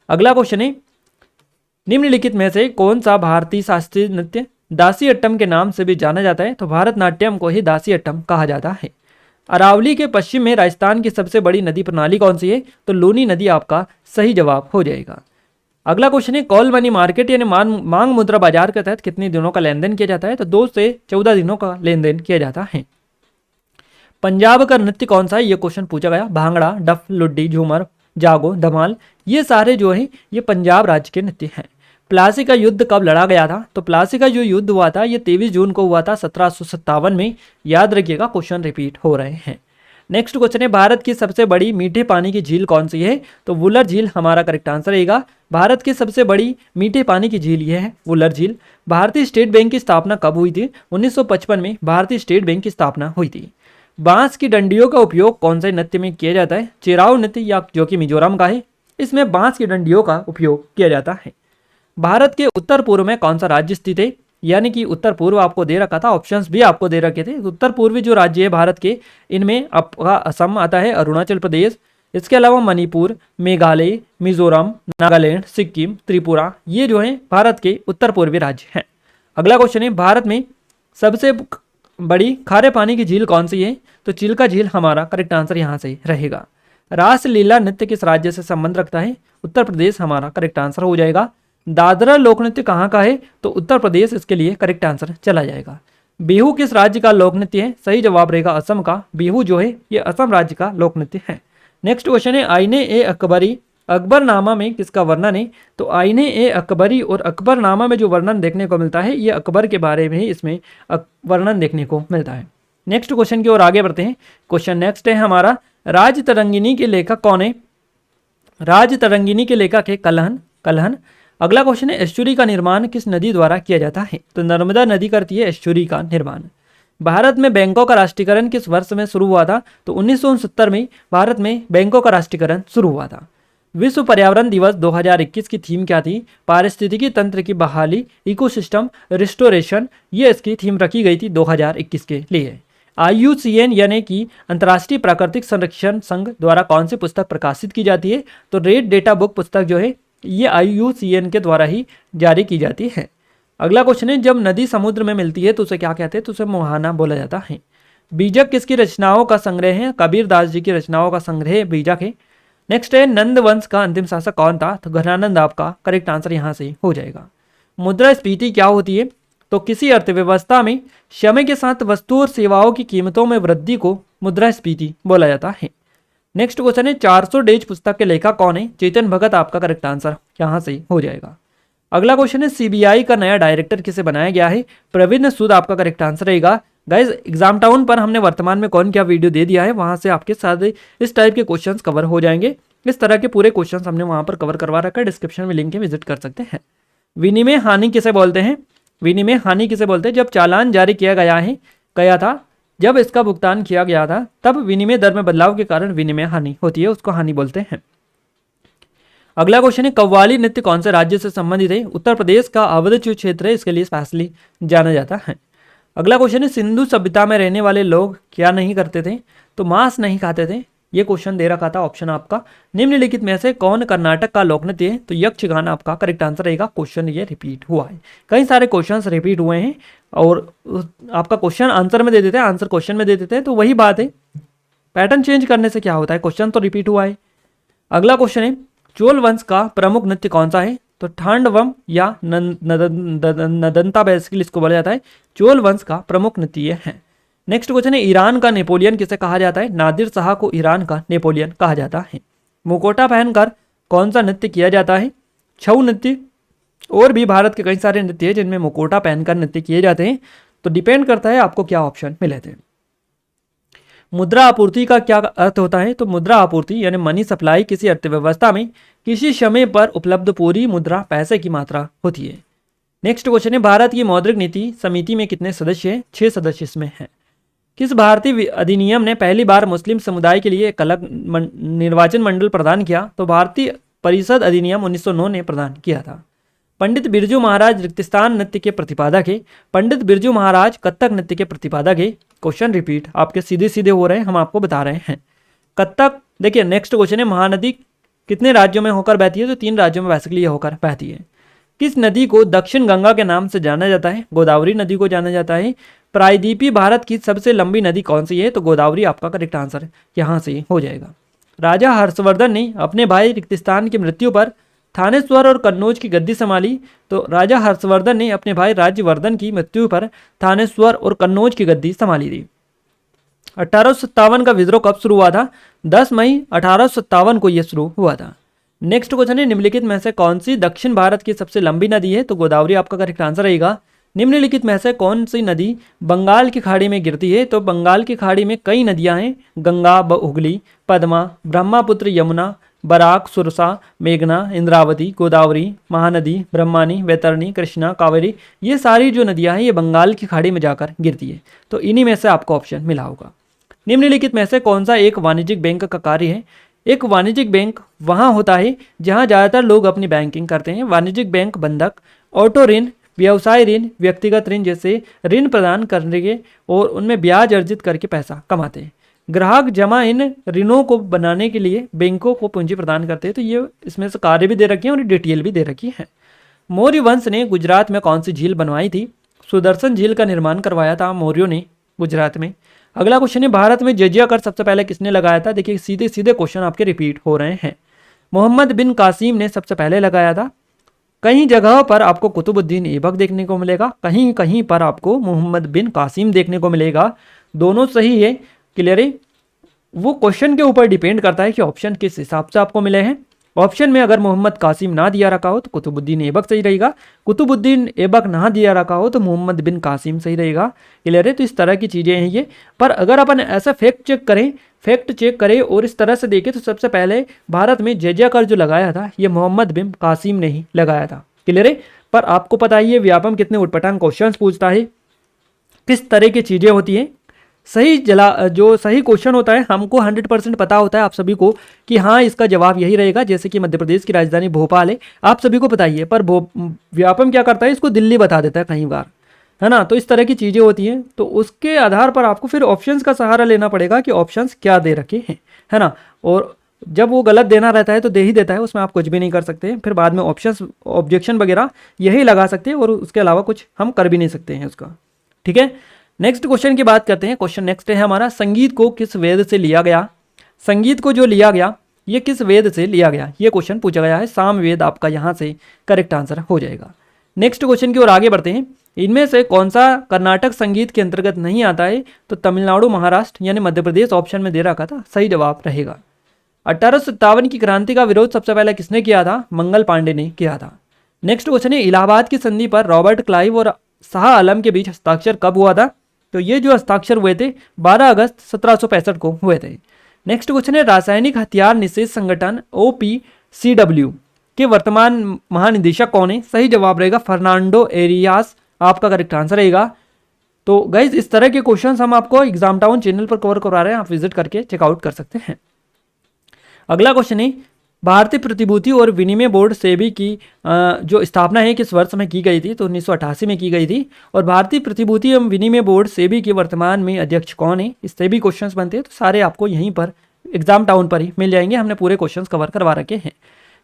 अगला क्वेश्चन है निम्नलिखित में से कौन सा भारतीय शास्त्रीय नृत्य दासी अट्टम के नाम से भी जाना जाता है? तो भारतनाट्यम को ही दासी अट्टम कहा जाता है। अरावली के पश्चिम में राजस्थान की सबसे बड़ी नदी प्रणाली कौन सी है? तो लूनी नदी आपका सही जवाब हो जाएगा। अगला क्वेश्चन है कॉल मनी मार्केट यानी मांग मुद्रा बाजार के तहत कितने दिनों का लेन देन किया जाता है? तो 2 से 14 दिनों का लेन देन किया जाता है। पंजाब का नृत्य कौन सा है? ये क्वेश्चन पूछा गया। भांगड़ा, डफ, लुड्डी, झूमर, जागो, धमाल ये सारे जो है ये पंजाब राज्य के नृत्य हैं। प्लासी का युद्ध कब लड़ा गया था? तो प्लासी का जो युद्ध हुआ था ये 23 जून को हुआ था 1757 में। याद रखिएगा क्वेश्चन रिपीट हो रहे हैं। नेक्स्ट क्वेश्चन है भारत की सबसे बड़ी मीठे पानी की झील कौन सी है? तो वुलर झील हमारा करेक्ट आंसर रहेगा। भारत की सबसे बड़ी मीठे पानी की झील ये है वुलर झील। भारतीय स्टेट बैंक की स्थापना कब हुई थी? 1955 में भारतीय स्टेट बैंक की स्थापना हुई थी। बांस की डंडियों का उपयोग कौन से नृत्य में किया जाता है? चेराऊ नृत्य या जो कि मिजोरम का है, इसमें बांस की डंडियों का उपयोग किया जाता है। भारत के उत्तर पूर्व में कौन सा राज्य स्थित है? यानी कि उत्तर पूर्व आपको दे रखा था, ऑप्शंस भी आपको दे रखे थे। उत्तर पूर्वी जो राज्य है भारत के, इनमें आपका असम आता है, अरुणाचल प्रदेश, इसके अलावा मणिपुर, मेघालय, मिजोरम, नागालैंड, सिक्किम, त्रिपुरा, ये जो है भारत के उत्तर पूर्वी राज्य हैं। अगला क्वेश्चन है भारत में सबसे बड़ी खारे पानी की झील कौन सी है? तो चिल्का झील हमारा करेक्ट आंसर यहाँ से रहेगा। रासलीला नृत्य किस राज्य से संबंध रखता है? उत्तर प्रदेश हमारा करेक्ट आंसर हो जाएगा। दादरा लोक नृत्य कहाँ का है? तो उत्तर प्रदेश इसके लिए करेक्ट आंसर चला जाएगा। बिहू किस राज्य का लोक नृत्य है? सही जवाब रहेगा असम का। बिहू जो है ये असम राज्य का लोक नृत्य है। नेक्स्ट क्वेश्चन है आईने ए अकबरी अकबरनामा में किसका वर्णन है? तो आईने ए अकबरी और अकबरनामा में जो वर्णन देखने को मिलता है ये अकबर के बारे में ही इसमें वर्णन देखने को मिलता है। नेक्स्ट क्वेश्चन की ओर आगे बढ़ते हैं। क्वेश्चन नेक्स्ट है हमारा राज तरंगिनी के लेखक कौन है? राज तरंगिनी के लेखक है कल्हन। अगला क्वेश्चन है एस्चुरी का निर्माण किस नदी द्वारा किया जाता है? तो नर्मदा नदी करती है एस्चुरी का निर्माण। भारत में बैंकों का राष्ट्रीयकरण किस वर्ष में शुरू हुआ था? तो 1969 में भारत में बैंकों का राष्ट्रीयकरण शुरू हुआ था। विश्व पर्यावरण दिवस 2021 की थीम क्या थी? पारिस्थितिकी तंत्र की बहाली, इकोसिस्टम रिस्टोरेशन, ये इसकी थीम रखी गई थी 2021 के लिए। IUCN यानी कि अंतर्राष्ट्रीय प्राकृतिक संरक्षण संघ द्वारा कौन सी पुस्तक प्रकाशित की जाती है? तो रेड डेटा बुक पुस्तक जो है ये IUCN के द्वारा ही जारी की जाती है। अगला क्वेश्चन है जब नदी समुद्र में मिलती है तो उसे क्या कहते हैं? तो उसे मुहाना बोला जाता है। बीजक किसकी रचनाओं का संग्रह है? कबीर दास जी की रचनाओं का संग्रह बीजक है। नेक्स्ट है नंद वंश का अंतिम शासक कौन था? तो घनानंद आपका करेक्ट आंसर यहाँ से हो जाएगा। मुद्रास्फीति क्या होती है? तो किसी अर्थव्यवस्था में समय के साथ वस्तु और सेवाओं की कीमतों में वृद्धि को मुद्रास्फीति बोला जाता है। नेक्स्ट क्वेश्चन है 400 डेज पुस्तक के लेखक कौन है? चेतन भगत आपका करेक्ट आंसर यहाँ से हो जाएगा। अगला क्वेश्चन है CBI का नया डायरेक्टर किसे बनाया गया है? प्रवीण सूद आपका करेक्ट आंसर रहेगा। गाइज एग्जाम टाउन पर हमने वर्तमान में कौन क्या वीडियो दे दिया है, वहां से आपके साथ इस टाइप के क्वेश्चंस कवर हो जाएंगे। इस तरह के पूरे क्वेश्चंस हमने वहां पर कवर करवा रखा है, डिस्क्रिप्शन में लिंक है, विजिट कर सकते हैं। विनिमय हानि किसे बोलते हैं? विनिमय हानि किसे बोलते हैं? जब चालान जारी किया गया था, जब इसका भुगतान किया गया था, तब विनिमय दर में बदलाव के कारण विनिमय हानि होती है, उसको हानि बोलते हैं। अगला क्वेश्चन है कव्वाली नृत्य कौन से राज्य से संबंधित है? उत्तर प्रदेश का अवध जो क्षेत्र है इसके लिए स्पेशली जाना जाता है। अगला क्वेश्चन है सिंधु सभ्यता में रहने वाले लोग क्या नहीं करते थे? तो मांस नहीं खाते थे, ये क्वेश्चन दे रखा था ऑप्शन आपका। निम्नलिखित में से कौन कर्नाटक का लोक नृत्य है? तो यक्षगान आपका करेक्ट आंसर रहेगा। क्वेश्चन ये रिपीट हुआ है, कई सारे क्वेश्चंस रिपीट हुए हैं और आपका क्वेश्चन आंसर में दे देते हैं, आंसर क्वेश्चन में दे देते हैं, तो वही बात है, पैटर्न चेंज करने से क्या होता है, क्वेश्चन तो रिपीट हुआ है। अगला क्वेश्चन है चोल वंश का प्रमुख नृत्य कौन सा है? तो ठांडवम या नदंता बेसिकली इसको बोला जाता है, चोल वंश का प्रमुख नृत्य ये है। नेक्स्ट क्वेश्चन है ईरान का नेपोलियन किसे कहा जाता है? नादिर शाह को ईरान का नेपोलियन कहा जाता है। मुकोटा पहनकर कौन सा नृत्य किया जाता है? छऊ नृत्य। और भी भारत के कई सारे नृत्य हैं जिनमें मुकोटा पहनकर नृत्य किए जाते हैं, तो डिपेंड करता है आपको क्या ऑप्शन मिले थे। मुद्रा आपूर्ति का क्या अर्थ होता है? तो मुद्रा आपूर्ति यानी मनी सप्लाई किसी अर्थव्यवस्था में किसी समय पर उपलब्ध पूरी मुद्रा पैसे की मात्रा होती है। नेक्स्ट क्वेश्चन है भारत की मौद्रिक नीति समिति में कितने सदस्य हैं? 6 सदस्य इसमें हैं। किस भारतीय अधिनियम ने पहली बार मुस्लिम समुदाय के लिए एक अलग निर्वाचन मंडल प्रदान किया? तो भारतीय परिषद अधिनियम 1909 ने प्रदान किया था। पंडित बिरजू महाराज रिक्तिस्तान नृत्य के प्रतिपादक है। पंडित बिरजू महाराज कत्थक नृत्य के प्रतिपादक है। क्वेश्चन रिपीट आपके सीधे सीधे हो रहे हैं, हम आपको बता रहे हैं। कत्थक देखिए, नेक्स्ट क्वेश्चन है महानदी कितने राज्यों में होकर बहती है? तो 3 राज्यों में बेसिकली ये होकर बहती है। किस नदी को दक्षिण गंगा के नाम से जाना जाता है? गोदावरी नदी को जाना जाता है। प्रायद्वीपीय भारत की सबसे लंबी नदी कौन सी है? तो गोदावरी आपका करेक्ट आंसर यहाँ से हो जाएगा। राजा हर्षवर्धन ने अपने भाई रिक्तिस्तान की मृत्यु पर थानेश्वर और कन्नौज की गद्दी संभाली। तो राजा हर्षवर्धन ने अपने भाई राज्यवर्धन की मृत्यु पर थानेश्वर और कन्नौज की गद्दी संभाली थी। 1857 का विद्रोह कब शुरू हुआ था? 10 मई 1857 को यह शुरू हुआ था। नेक्स्ट क्वेश्चन है निम्नलिखित में से कौन सी दक्षिण भारत की सबसे लंबी नदी है? तो गोदावरी आपका करेक्ट आंसर रहेगा। निम्नलिखित में से कौन सी नदी बंगाल की खाड़ी में गिरती है? तो बंगाल की खाड़ी में कई नदियां हैं, गंगा, हुगली, पद्मा, ब्रह्मपुत्र, यमुना, बराक, सुरसा, मेघना, इंद्रावती, गोदावरी, महानदी, ब्रह्मानी, वैतरणी, कृष्णा, कावेरी, ये सारी जो नदियां हैं ये बंगाल की खाड़ी में जाकर गिरती है। तो इन्हीं में से आपको ऑप्शन मिला होगा। निम्नलिखित में से कौन सा एक वाणिज्यिक बैंक का कार्य है? एक वाणिज्यिक बैंक वहाँ होता है जहाँ ज़्यादातर लोग अपनी बैंकिंग करते हैं। वाणिज्यिक बैंक बंधक, ऑटो ऋण, व्यवसाय ऋण, व्यक्तिगत ऋण जैसे ऋण प्रदान करने और उनमें ब्याज अर्जित करके पैसा कमाते हैं। ग्राहक जमा इन ऋणों को बनाने के लिए बैंकों को पूंजी प्रदान करते हैं। तो ये इसमें से कार्य भी दे रखी है और डिटेल भी दे रखी है। मौर्य वंश ने गुजरात में कौन सी झील बनवाई थी? सुदर्शन झील का निर्माण करवाया था मौर्यों ने गुजरात में। अगला क्वेश्चन है भारत में जजिया कर सबसे पहले किसने लगाया था? देखिए सीधे सीधे क्वेश्चन आपके रिपीट हो रहे हैं। मोहम्मद बिन कासिम ने सबसे पहले लगाया था। कई जगहों पर आपको कुतुबुद्दीन ऐबक देखने को मिलेगा, कहीं कहीं पर आपको मोहम्मद बिन कासिम देखने को मिलेगा। दोनों सही है, क्लियर है। वो क्वेश्चन के ऊपर डिपेंड करता है कि ऑप्शन किस हिसाब से आपको मिले हैं। ऑप्शन में अगर मोहम्मद कासिम ना दिया रखा हो तो कुतुबुद्दीन ऐबक सही रहेगा, कुतुबुद्दीन ऐबक ना दिया रखा हो तो मोहम्मद बिन कासिम सही रहेगा, क्लियर है। तो इस तरह की चीज़ें हैं ये। पर अगर अपन ऐसा फैक्ट चेक करें और इस तरह से देखें तो सबसे पहले भारत में जजिया कर जो लगाया था ये मोहम्मद बिन कासिम ने ही लगाया था, क्लियर है। पर आपको पता ही है व्यापम कितने उटपटांग क्वेश्चन पूछता है, किस तरह की चीज़ें होती हैं। जो सही क्वेश्चन होता है हमको 100% पता होता है आप सभी को कि हाँ इसका जवाब यही रहेगा। जैसे कि मध्य प्रदेश की राजधानी भोपाल है, आप सभी को पता ही है, पर व्यापम क्या करता है इसको दिल्ली बता देता है कई बार, है ना। तो इस तरह की चीज़ें होती हैं, तो उसके आधार पर आपको फिर ऑप्शंस का सहारा लेना पड़ेगा कि ऑप्शंस क्या दे रखे हैं, है ना। और जब वो गलत देना रहता है तो दे ही देता है, उसमें आप कुछ भी नहीं कर सकते। फिर बाद में ऑप्शंस ऑब्जेक्शन वगैरह यही लगा सकते हैं और उसके अलावा कुछ हम कर भी नहीं सकते हैं उसका, ठीक है। नेक्स्ट क्वेश्चन की बात करते हैं। क्वेश्चन नेक्स्ट है हमारा, संगीत को किस वेद से लिया गया? संगीत को जो लिया गया ये किस वेद से लिया गया, ये क्वेश्चन पूछा गया है। साम वेद आपका यहाँ से करेक्ट आंसर हो जाएगा। नेक्स्ट क्वेश्चन की ओर आगे बढ़ते हैं। इनमें से कौन सा कर्नाटक संगीत के अंतर्गत नहीं आता है? तो तमिलनाडु, महाराष्ट्र यानी मध्य प्रदेश ऑप्शन में दे रखा था, सही जवाब रहेगा। 1857 की क्रांति का विरोध सबसे पहले किसने किया था? मंगल पांडे ने किया था। नेक्स्ट क्वेश्चन है, इलाहाबाद की संधि पर रॉबर्ट क्लाइव और शाह आलम के बीच हस्ताक्षर कब हुआ था? तो ये जो हस्ताक्षर हुए थे 12 अगस्त 1765 को हुए थे। नेक्स्ट क्वेश्चन है, रासायनिक हथियार निषेध संगठन OPCW के वर्तमान महानिदेशक कौन है? सही जवाब रहेगा फर्नांडो एरियास, आपका करेक्ट आंसर रहेगा। तो गाइज इस तरह के क्वेश्चंस हम आपको एग्जाम टाउन चैनल पर कवर करवा रहे हैं, आप विजिट करके चेकआउट कर सकते हैं। अगला क्वेश्चन है, भारतीय प्रतिभूति और विनिमय बोर्ड सेबी की जो स्थापना है किस वर्ष में की गई थी? तो 1988 में की गई थी। और भारतीय प्रतिभूति एवं विनिमय बोर्ड सेबी के वर्तमान में अध्यक्ष कौन है? इससे भी क्वेश्चंस बनते हैं, तो सारे आपको यहीं पर एग्जाम टाउन पर ही मिल जाएंगे, हमने पूरे क्वेश्चंस कवर करवा रखे हैं।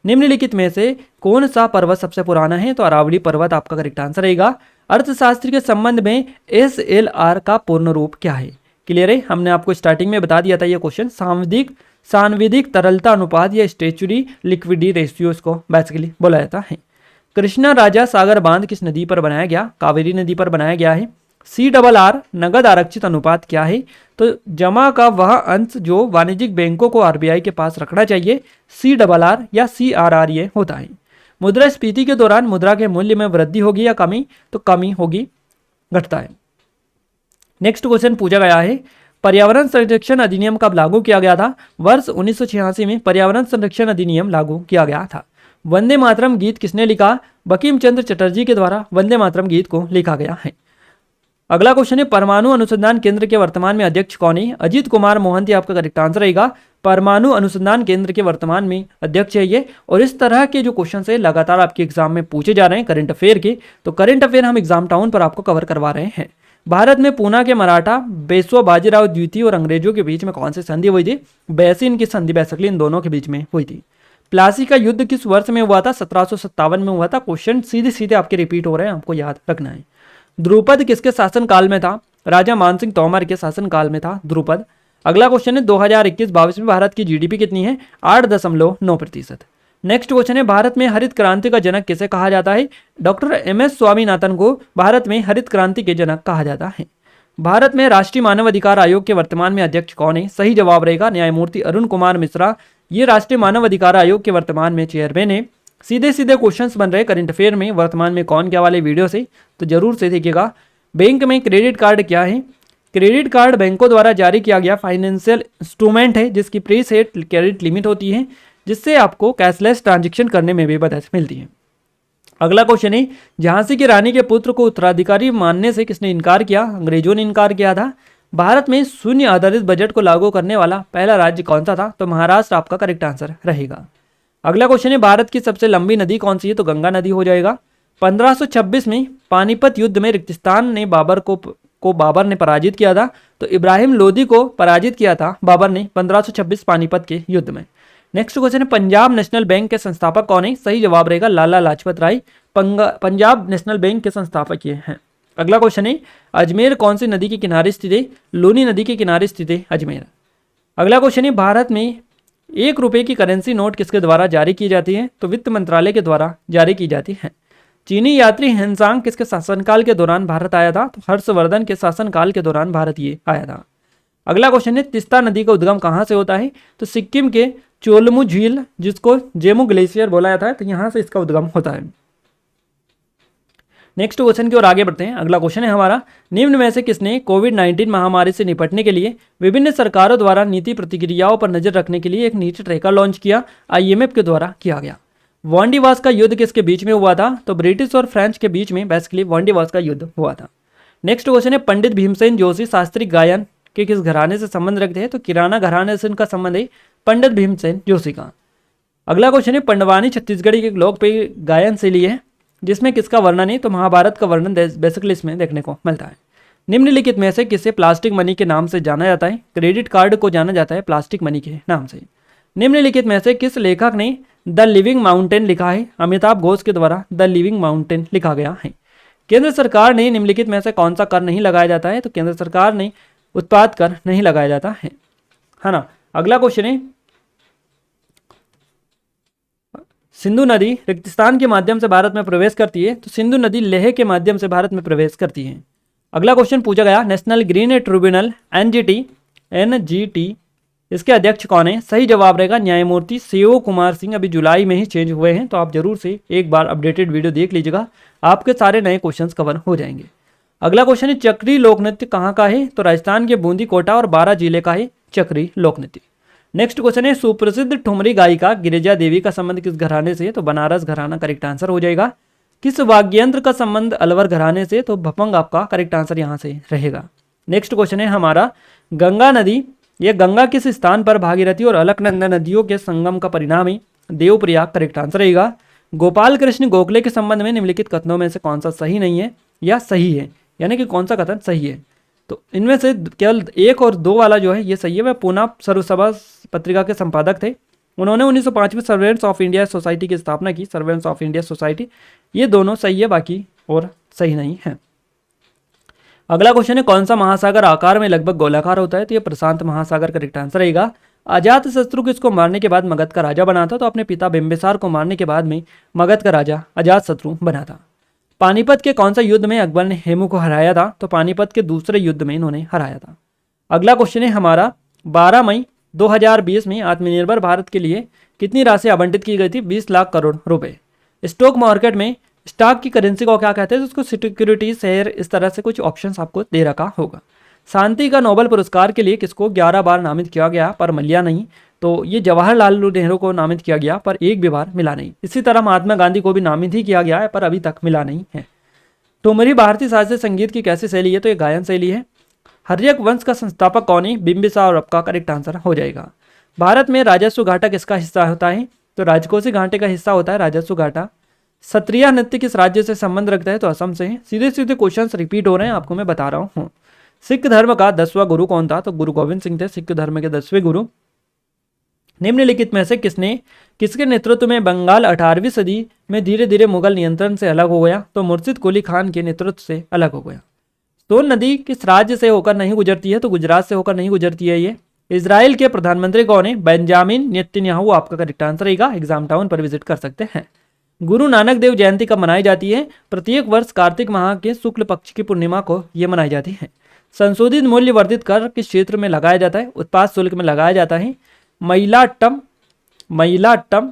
निम्नलिखित में से कौन सा पर्वत सबसे पुराना है? तो अरावली पर्वत आपका करेक्ट आंसर रहेगा। अर्थशास्त्र के संबंध में SLR का पूर्ण रूप क्या है? क्लियर है, हमने आपको स्टार्टिंग में बता दिया था ये क्वेश्चन। सांविधिक तरलता अनुपात या स्टैच्यूरी लिक्विडी रेशियो इसको बेसिकली बोला जाता है। कृष्णा राजा सागर बांध किस नदी पर बनाया गया? कावेरी नदी पर बनाया गया है। CRR नगद आरक्षित अनुपात क्या है? तो जमा का वह अंश जो वाणिज्यिक बैंकों को RBI के पास रखना चाहिए, CRR या CRR ये होता है। मुद्रास्फीति के दौरान मुद्रा के मूल्य में वृद्धि होगी या कमी? तो कमी होगी, घटता है। नेक्स्ट क्वेश्चन पूछा गया है, पर्यावरण संरक्षण अधिनियम कब लागू किया गया था? वर्ष 1986 में पर्यावरण संरक्षण अधिनियम लागू किया गया था। वंदे मातरम गीत किसने लिखा? बंकिम चंद्र चटर्जी के द्वारा वंदे मातरम गीत को लिखा गया है। अगला क्वेश्चन है, परमाणु अनुसंधान केंद्र के वर्तमान में अध्यक्ष कौन है? अजीत कुमार मोहंती आपका करेक्ट आंसर रहेगा। परमाणु अनुसंधान केंद्र के वर्तमान में अध्यक्ष है ये। और इस तरह के जो क्वेश्चन है लगातार आपके एग्जाम में पूछे जा रहे हैं करंट अफेयर के, तो करंट अफेयर हम एग्जाम टाउन पर आपको कवर करवा रहे हैं। भारत में पूना के मराठा पेशवा बाजीराव द्वितीय और अंग्रेजों के बीच में कौन सी संधि हुई थी? बैसिन की संधि बेसिकली इन दोनों के बीच में हुई थी। प्लासी का युद्ध किस वर्ष में हुआ था? 1757 में हुआ था। क्वेश्चन सीधे सीधे आपके रिपीट हो रहे हैं, आपको याद रखना है। द्रुपद किसके शासनकाल में था? राजा मानसिंह तोमर के शासनकाल में था द्रुपद। अगला क्वेश्चन है, 2021-22 में भारत की GDP कितनी है? 8.9%। नेक्स्ट क्वेश्चन है, भारत में हरित क्रांति का जनक किसे कहा जाता है? डॉक्टर MS स्वामीनाथन को भारत में हरित क्रांति के जनक कहा जाता है। भारत में राष्ट्रीय मानव अधिकार आयोग के वर्तमान में अध्यक्ष कौन है? सही जवाब रहेगा न्यायमूर्ति अरुण कुमार मिश्रा। ये राष्ट्रीय मानव अधिकार आयोग के वर्तमान में चेयरमैन है। सीधे सीधे क्वेश्चंस बन रहे करंट अफेयर में वर्तमान में कौन क्या वाले वीडियो से, तो जरूर से देखिएगा। बैंक में क्रेडिट कार्ड क्या है? क्रेडिट कार्ड बैंकों द्वारा जारी किया गया फाइनेंशियल इंस्ट्रूमेंट है जिसकी प्रीसेट क्रेडिट लिमिट होती है, जिससे आपको कैशलेस ट्रांजेक्शन करने में भी मदद मिलती है। अगला क्वेश्चन है, झांसी की रानी के पुत्र को उत्तराधिकारी मानने से किसने इनकार किया? अंग्रेजों ने इनकार किया था। भारत में शून्य आधारित बजट को लागू करने वाला पहला राज्य कौन सा था? तो महाराष्ट्र आपका करेक्ट आंसर रहेगा। अगला क्वेश्चन है, भारत की सबसे लंबी नदी कौन सी है? तो गंगा नदी हो जाएगा। 1526 में पानीपत युद्ध में रेगिस्तान ने बाबर ने पराजित किया था, तो इब्राहिम लोदी को पराजित किया था बाबर ने 1526 पानीपत के युद्ध में। नेक्स्ट क्वेश्चन है, पंजाब नेशनल बैंक के संस्थापक कौन है? सही जवाब रहेगा लाला लाजपत राय। पंजाब नेशनल बैंक के संस्थापक ये हैं। अगला क्वेश्चन है, अजमेर कौन सी नदी के किनारे स्थित है? लूनी नदी के किनारे स्थित है अजमेर। अगला क्वेश्चन है, भारत में 1 रुपये की करेंसी नोट किसके द्वारा जारी की जाती है? तो वित्त मंत्रालय के द्वारा जारी की जाती है। चीनी यात्री हेनसांग किसके शासनकाल के दौरान भारत आया था? तो हर्षवर्धन के शासनकाल के दौरान भारत ये आया था। अगला क्वेश्चन है, तिस्ता नदी का उद्गम कहाँ से होता है? तो सिक्किम के चोलमू झील, जिसको जेमू ग्लेशियर बोला जाता है, तो यहाँ से इसका उद्गम होता है। नेक्स्ट क्वेश्चन की ओर आगे बढ़ते हैं। अगला क्वेश्चन है हमारा, निम्न में से किसने कोविड-19 महामारी से निपटने के लिए विभिन्न सरकारों द्वारा नीति प्रतिक्रियाओं पर नजर रखने के लिए एक नीति ट्रैकर लॉन्च किया? IMF के द्वारा किया गया। वांडीवास का युद्ध किसके बीच में हुआ था? तो ब्रिटिश और फ्रेंच के बीच में बेसिकली वांडीवास का युद्ध हुआ था। नेक्स्ट क्वेश्चन है, पंडित भीमसेन जोशी शास्त्रीय गायन के किस घराने से संबंध रखते हैं? तो किराना घराने से इनका संबंध है पंडित भीमसेन जोशी का। अगला क्वेश्चन है, पंडवानी छत्तीसगढ़ी की एक लोकप्रिय गायन शैली है जिसमें किसका वर्णन है? तो महाभारत का वर्णन बेसिकली इसमें देखने को मिलता है। निम्नलिखित में से किसे प्लास्टिक मनी के नाम से जाना जाता है? क्रेडिट कार्ड को जाना जाता है प्लास्टिक मनी के नाम से। निम्नलिखित में से किस लेखक ने द लिविंग माउंटेन लिखा है? अमिताभ घोष के द्वारा द लिविंग माउंटेन लिखा गया है। केंद्र सरकार ने निम्नलिखित में से कौन सा कर नहीं लगाया जाता है? तो केंद्र सरकार ने उत्पाद कर नहीं लगाया जाता है ना। अगला क्वेश्चन है, सिंधु नदी रेगिस्तान के माध्यम से भारत में प्रवेश करती है, तो सिंधु नदी लेह के माध्यम से भारत में प्रवेश करती है। अगला क्वेश्चन पूछा गया, नेशनल ग्रीन ट्रिब्यूनल NGT इसके अध्यक्ष कौन है? सही जवाब रहेगा न्यायमूर्ति CO कुमार सिंह। अभी जुलाई में ही चेंज हुए हैं, तो आप जरूर से एक बार अपडेटेड वीडियो देख लीजिएगा, आपके सारे नए क्वेश्चंस कवर हो जाएंगे। अगला क्वेश्चन है, चक्री लोक नृत्य कहाँ का है? तो राजस्थान के बूंदी, कोटा और बारां जिले का है चक्री लोक नृत्य। नेक्स्ट क्वेश्चन है, सुप्रसिद्ध ठुमरी गायिका गिरिजा देवी का संबंध किस घराने से है? तो बनारस घराना करेक्ट आंसर हो जाएगा। किस वाद्ययंत्र का संबंध अलवर घराने से? तो भपंग आपका करेक्ट आंसर यहाँ से रहेगा। नेक्स्ट क्वेश्चन है हमारा, गंगा नदी, यह गंगा किस स्थान पर भागीरथी और अलकनंदा नदियों के संगम का परिणाम है? देवप्रयाग करेक्ट आंसर रहेगा। गोपाल कृष्ण गोखले के संबंध में निम्नलिखित कथनों में से कौन सा सही नहीं है या सही है, यानी कि कौन सा कथन सही है? तो इनमें से केवल 1 और 2 वाला जो है ये सही है। वह पूना सर्वसभा पत्रिका के संपादक थे। उन्होंने 1905 में सर्वेंट्स ऑफ इंडिया सोसाइटी की स्थापना की। सर्वेंट्स ऑफ इंडिया सोसाइटी, ये दोनों सही है, बाकी और सही नहीं है। अगला क्वेश्चन है, कौन सा महासागर आकार में लगभग गोलाकार होता है? तो ये प्रशांत महासागर करेक्ट आंसर रहेगा। अजातशत्रु किसको मारने के बाद मगध का राजा बना था? तो अपने पिता बिंबिसार को मारने के बाद में मगध का राजा अजातशत्रु बना था। पानीपत के कौन सा युद्ध में अकबर ने हेमू को हराया था? तो पानीपत के दूसरे युद्ध में इन्होंने हराया था। अगला क्वेश्चन है हमारा, 12 मई 2020 में आत्मनिर्भर भारत के लिए कितनी राशि आवंटित की गई थी? 20 लाख करोड़ रुपए। स्टॉक मार्केट में स्टॉक की करेंसी को क्या कहते हैं? तो उसको सिक्योरिटीज शेयर, इस तरह से कुछ ऑप्शंस आपको दे रखा होगा। शांति का नोबेल पुरस्कार के लिए किसको 11 बार नामित किया गया पर मिला नहीं? तो ये जवाहरलाल नेहरू को नामित किया गया पर एक भी बार मिला नहीं। इसी तरह महात्मा गांधी को भी नामित ही किया गया है पर अभी तक मिला नहीं है। ठुमरी भारतीय शास्त्रीय संगीत की कैसी शैली है? तो ये गायन शैली है। हर्यक वंश का संस्थापक कौन है? बिंबिसार आपका करेक्ट आंसर हो जाएगा। भारत में राजस्व घाटा किसका हिस्सा होता है? तो राजकोषीय घाटे का हिस्सा होता है राजस्व घाटा। क्षत्रिय नृत्य किस राज्य से संबंध रखता है? तो असम से है। सीधे सीधे क्वेश्चंस रिपीट हो रहे हैं, आपको मैं बता रहा हूँ। सिख धर्म का 10वां गुरु कौन था? तो गुरु गोविंद सिंह थे सिख धर्म के 10वें गुरु। निम्नलिखित में से किसके नेतृत्व में बंगाल 18वीं सदी में धीरे धीरे मुगल नियंत्रण से अलग हो गया? तो मुर्शिद कुली खान के नेतृत्व से अलग हो गया। सोन नदी किस राज्य से होकर नहीं गुजरती है? तो गुजरात से होकर नहीं गुजरती है ये। इजराइल के प्रधानमंत्री कौन है? बेंजामिन नेतन्याहू आपका करेक्ट आंसर रहेगा। एग्जाम टाउन पर विजिट कर सकते हैं। गुरु नानक देव जयंती कब मनाई जाती है? प्रत्येक वर्ष कार्तिक माह के शुक्ल पक्ष की पूर्णिमा को यह मनाई जाती है। संशोधित मूल्य वर्धित कर किस क्षेत्र में लगाया जाता है? उत्पाद शुल्क में लगाया जाता है। महिलाट्टम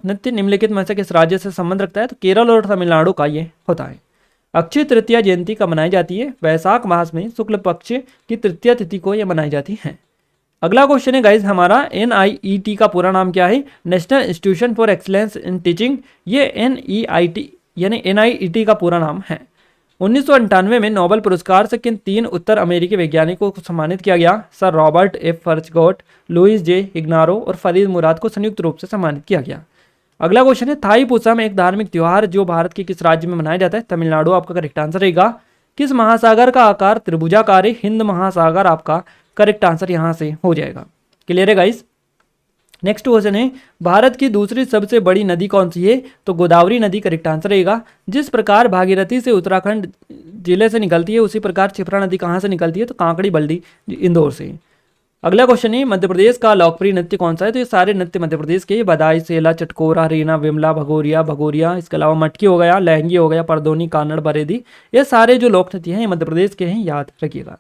नृत्य निम्नलिखित में से किस राज्य से संबंध रखता है? तो केरल और तमिलनाडु का ये होता है। अक्षय तृतीया जयंती कब मनाई जाती है? वैशाख मास में शुक्ल पक्ष की तृतीया तिथि को यह मनाई जाती है। अगला क्वेश्चन है गाइज हमारा, NIET का पूरा नाम क्या है? National institution for excellence in teaching. ये NEIT यानी NIET का पूरा नाम है। 1998 में नोबेल पुरस्कार से किन 3 उत्तर अमेरिकी वैज्ञानिकों को सम्मानित किया गया? Sir Robert F Furchgott, Louis J Ignarro और फरीद मुराद को संयुक्त रूप से सम्मानित किया गया। अगला क्वेश्चन है, थाई पूसम एक धार्मिक त्योहार जो भारत के किस राज्य में मनाया जाता है? तमिलनाडु आपका करेक्ट आंसर रहेगा। किस महासागर का आकार त्रिभुजाकार है? हिंद महासागर आपका करेक्ट आंसर यहां से हो जाएगा। क्लियर है गाइस। नेक्स्ट क्वेश्चन है, भारत की दूसरी सबसे बड़ी नदी कौन सी है? तो गोदावरी नदी करेक्ट आंसर रहेगा। जिस प्रकार भागीरथी से उत्तराखंड जिले से निकलती है उसी प्रकार क्षिप्रा नदी कहाँ से निकलती है? तो कांकड़ी बल्दी इंदौर से। अगला क्वेश्चन है, मध्य प्रदेश का लोकप्रिय नृत्य कौन सा है? तो ये सारे नृत्य मध्य प्रदेश के, बदाई, सेला, चटकोरा, रीना, विमला, भगोरिया, इसके अलावा मटकी हो गया, लहंगी हो गया, परदोनी, कानड़, बरेदी, ये सारे जो लोक नृत्य हैं ये मध्य प्रदेश के हैं, याद रखिएगा।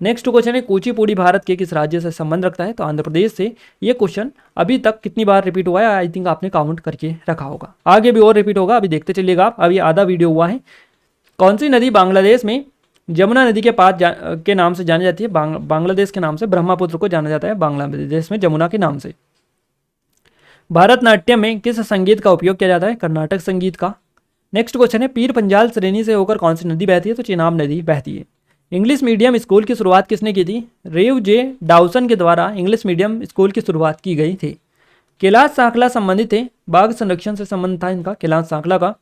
नेक्स्ट क्वेश्चन है, कुचिपुड़ी भारत के किस राज्य से संबंध रखता है? तो आंध्र प्रदेश से। ये क्वेश्चन अभी तक कितनी बार रिपीट हुआ है? आई थिंक आपने काउंट करके रखा होगा, आगे भी और रिपीट होगा, अभी देखते चलिएगा आप। अभी आधा वीडियो हुआ है। कौन सी नदी बांग्लादेश में जमुना नदी के पास के नाम से जानी जाती है? बांग्लादेश के नाम से ब्रह्मपुत्र को जाना जाता है, बांग्लादेश में जमुना के नाम से। भारतनाट्यम में किस संगीत का उपयोग किया जाता है? कर्नाटक संगीत का। नेक्स्ट क्वेश्चन है, पीर पंजाल श्रेणी से होकर कौन सी नदी बहती है? तो चेनाब नदी बहती है। इंग्लिश मीडियम स्कूल की शुरुआत किसने की थी? रेव J डाउसन के द्वारा इंग्लिश मीडियम स्कूल की शुरुआत की गई थी। कैलाश सांखला संबंधित थे, बाघ संरक्षण से संबंध था इनका, कैलाश सांखला का।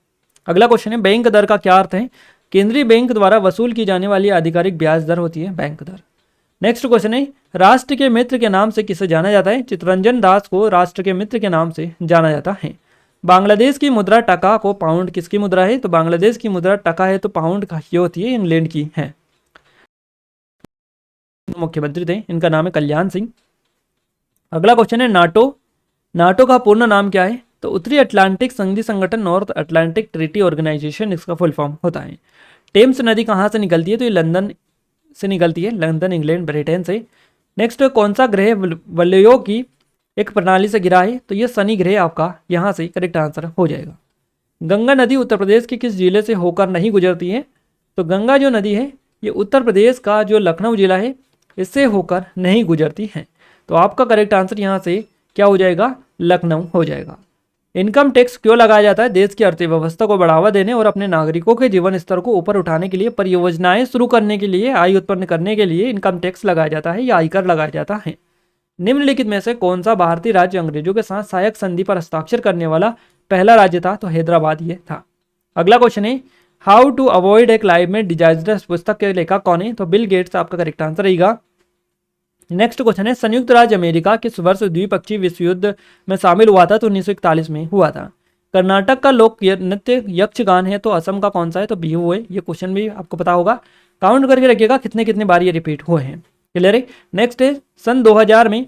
अगला क्वेश्चन है, बैंक दर का क्या अर्थ है? केंद्रीय बैंक द्वारा वसूल की जाने वाली आधिकारिक ब्याज दर होती है बैंक दर। नेक्स्ट क्वेश्चन है, राष्ट्र के मित्र के नाम से किसे जाना जाता है? चित्तरंजन दास को राष्ट्र के मित्र के नाम से जाना जाता है। बांग्लादेश की मुद्रा टका को पाउंड किसकी मुद्रा है? तो बांग्लादेश की मुद्रा टका है, तो पाउंड का ये होती है, इंग्लैंड की है। मुख्यमंत्री थे, इनका नाम है कल्याण सिंह। अगला क्वेश्चन है, नाटो का पूर्ण नाम क्या है? तो उत्तरी अटलांटिक संधि संगठन, नॉर्थ अटलांटिक ट्रीटी ऑर्गेनाइजेशन इसका फुल फॉर्म होता है। टेम्स नदी कहाँ से निकलती है? तो ये लंदन से निकलती है, लंदन इंग्लैंड ब्रिटेन से। नेक्स्ट, कौन सा ग्रह वलयों की एक प्रणाली से घिरा है? तो ये शनि ग्रह आपका यहाँ से करेक्ट आंसर हो जाएगा। गंगा नदी उत्तर प्रदेश के किस जिले से होकर नहीं गुजरती है? तो गंगा जो नदी है ये उत्तर प्रदेश का जो लखनऊ जिला है इससे होकर नहीं गुजरती है, तो आपका करेक्ट आंसर यहाँ से क्या हो जाएगा? लखनऊ हो जाएगा। इनकम टैक्स क्यों लगाया जाता है? देश की अर्थव्यवस्था को बढ़ावा देने और अपने नागरिकों के जीवन स्तर को ऊपर उठाने के लिए, परियोजनाएं शुरू करने के लिए, आय उत्पन्न करने के लिए इनकम टैक्स लगाया जाता है या आयकर लगाया जाता है। निम्नलिखित में से कौन सा भारतीय राज्य अंग्रेजों के साथ सहायक संधि पर हस्ताक्षर करने वाला पहला राज्य था? तो हैदराबाद ये था। अगला क्वेश्चन है, how to avoid a climate disaster पुस्तक के लेखक कौन है? तो बिल गेट्स आपका करेक्ट आंसर रहेगा। नेक्स्ट क्वेश्चन है, संयुक्त राज्य अमेरिका किस वर्ष द्विपक्षीय विश्व युद्ध में शामिल हुआ था? तो 1941 में हुआ था। कर्नाटक का लोक नृत्य यक्षगान है, तो असम का कौन सा है? तो बिहू है। ये क्वेश्चन भी आपको पता होगा, काउंट करके रखिएगा कितने कितने बार ये रिपीट हुए हैं। क्लियर है। नेक्स्ट है, सन 2000 में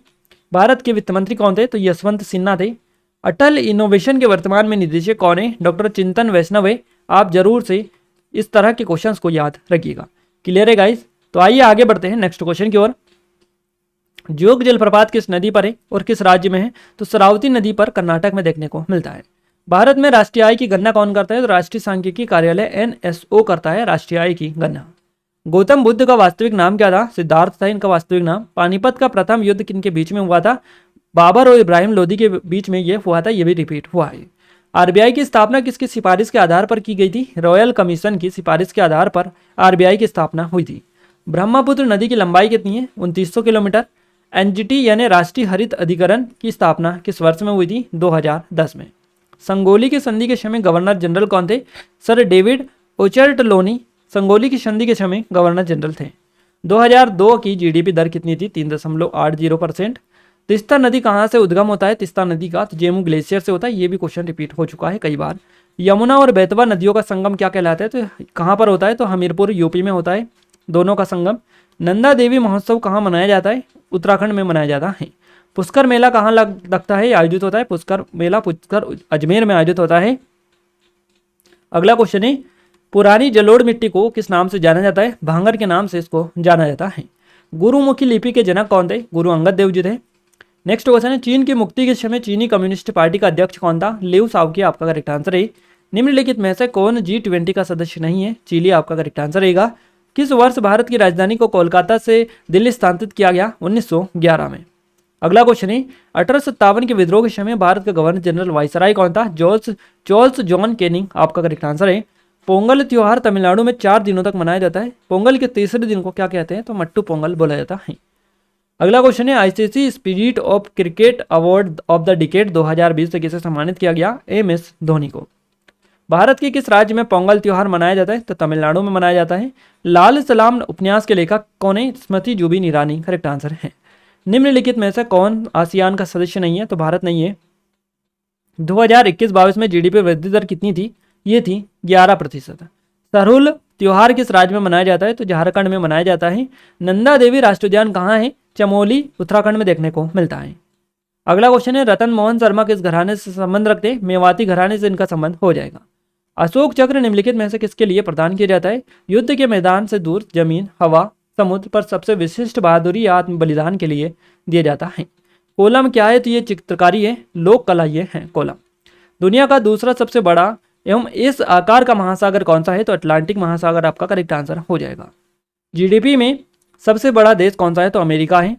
भारत के वित्त मंत्री कौन थे? तो यशवंत सिन्हा थे। अटल इनोवेशन के वर्तमान में निदेशक कौन है? डॉक्टर चिंतन वैष्णव है। आप जरूर से इस तरह के क्वेश्चंस को याद रखिएगा। क्लियर है गाइस। तो आइए आगे बढ़ते हैं नेक्स्ट क्वेश्चन की ओर। जोग जलप्रपात किस नदी पर है और किस राज्य में है? तो शरावती नदी पर कर्नाटक में देखने को मिलता है। भारत में राष्ट्रीय आय की गणना कौन करता है? तो राष्ट्रीय सांख्यिकी कार्यालय NSO करता है राष्ट्रीय आय की गणना। गौतम बुद्ध का वास्तविक नाम क्या था? सिद्धार्थ था इनका वास्तविक नाम। पानीपत का प्रथम युद्ध किनके बीच में हुआ था? बाबर और इब्राहिम लोदी के बीच में ये हुआ था, ये भी रिपीट हुआ है। आरबीआई की स्थापना किसकी सिफारिश के आधार पर की गई थी? रॉयल कमीशन की सिफारिश के आधार पर आरबीआई की स्थापना हुई थी। ब्रह्मपुत्र नदी की लंबाई कितनी है? 2900 किलोमीटर। एनजीटी यानी राष्ट्रीय हरित अधिकरण की स्थापना किस वर्ष में हुई थी? 2010 में। संगोली की संधि के समय गवर्नर जनरल कौन थे? सर डेविड ओचर्टलोनी संगोली की संधि के समय गवर्नर जनरल थे। 2002 की जीडीपी दर कितनी थी? 3.80%। तिस्ता नदी कहाँ से उद्गम होता है? तिस्ता नदी का तो जेमू ग्लेशियर से होता है। ये भी क्वेश्चन रिपीट हो चुका है कई बार। यमुना और बेतवा नदियों का संगम क्या कहलाता है? तो कहाँ पर होता है? तो हमीरपुर यूपी में होता है दोनों का संगम। नंदा देवी महोत्सव कहाँ मनाया जाता है? उत्तराखंड में मनाया जाता है। पुष्कर मेला कहाँ लगता है, आयोजित होता है? पुष्कर मेला पुष्कर अजमेर में आयोजित होता है। अगला क्वेश्चन है, पुरानी जलोढ़ मिट्टी को किस नाम से जाना जाता है? भांगर के नाम से इसको जाना जाता है। गुरुमुखी लिपि के जनक कौन थे? गुरु अंगद देव जी थे। नेक्स्ट क्वेश्चन है, चीन की मुक्ति के समय चीनी कम्युनिस्ट पार्टी का अध्यक्ष कौन था? लिउ शाओकी आपका करेक्ट आंसर है। निम्नलिखित में से कौन G20 का सदस्य नहीं है? चिली आपका करेक्ट आंसर रहेगा। किस वर्ष भारत की राजधानी को कोलकाता से दिल्ली स्थानांतरित किया गया? 1911 में। अगला क्वेश्चन है, 1857 के विद्रोह के समय भारत का गवर्नर जनरल वायसराय कौन था? चार्ल्स जॉन कैनिंग आपका करेक्ट आंसर है। पोंगल त्योहार तमिलनाडु में 4 दिनों तक मनाया जाता है। पोंगल के तीसरे दिन को क्या कहते हैं? तो मट्टू पोंगल बोला जाता है। अगला क्वेश्चन है, ICC spirit of cricket award of the decade 2020 से किसे सम्मानित किया गया? MS धोनी को। भारत के किस राज्य में पोंगल त्योहार मनाया जाता है? तो तमिलनाडु में मनाया जाता है। लाल सलाम उपन्यास के लेखक कौन है? स्मृति जुबिन ईरानी करेक्ट आंसर है। निम्नलिखित में से कौन आसियान का सदस्य नहीं है? तो भारत नहीं है। 2021-22 में जीडीपी वृद्धि दर कितनी थी? ये थी 11%। सरहुल त्योहार किस राज्य में मनाया जाता है? तो झारखंड में मनाया जाता है। नंदा देवी राष्ट्रीय उद्यान कहाँ है? चमोली उत्तराखंड में देखने को मिलता है। अगला क्वेश्चन है, रतन मोहन शर्मा किस घराने से संबंध रखते हैं? मेवाती घराने से इनका संबंध हो जाएगा। अशोक चक्र निम्नलिखित में से किसके लिए प्रदान किया जाता है? युद्ध के मैदान से दूर जमीन, हवा, समुद्र पर सबसे विशिष्ट बहादुरी या आत्म बलिदान के लिए दिया जाता है। कोलम क्या है? तो ये चित्रकारी है, लोक कला ये है कोलम। दुनिया का दूसरा सबसे बड़ा एवं इस आकार का महासागर कौन सा है? तो अटलांटिक महासागर आपका करेक्ट आंसर हो जाएगा। जीडीपी में सबसे बड़ा देश कौन सा है? तो अमेरिका है।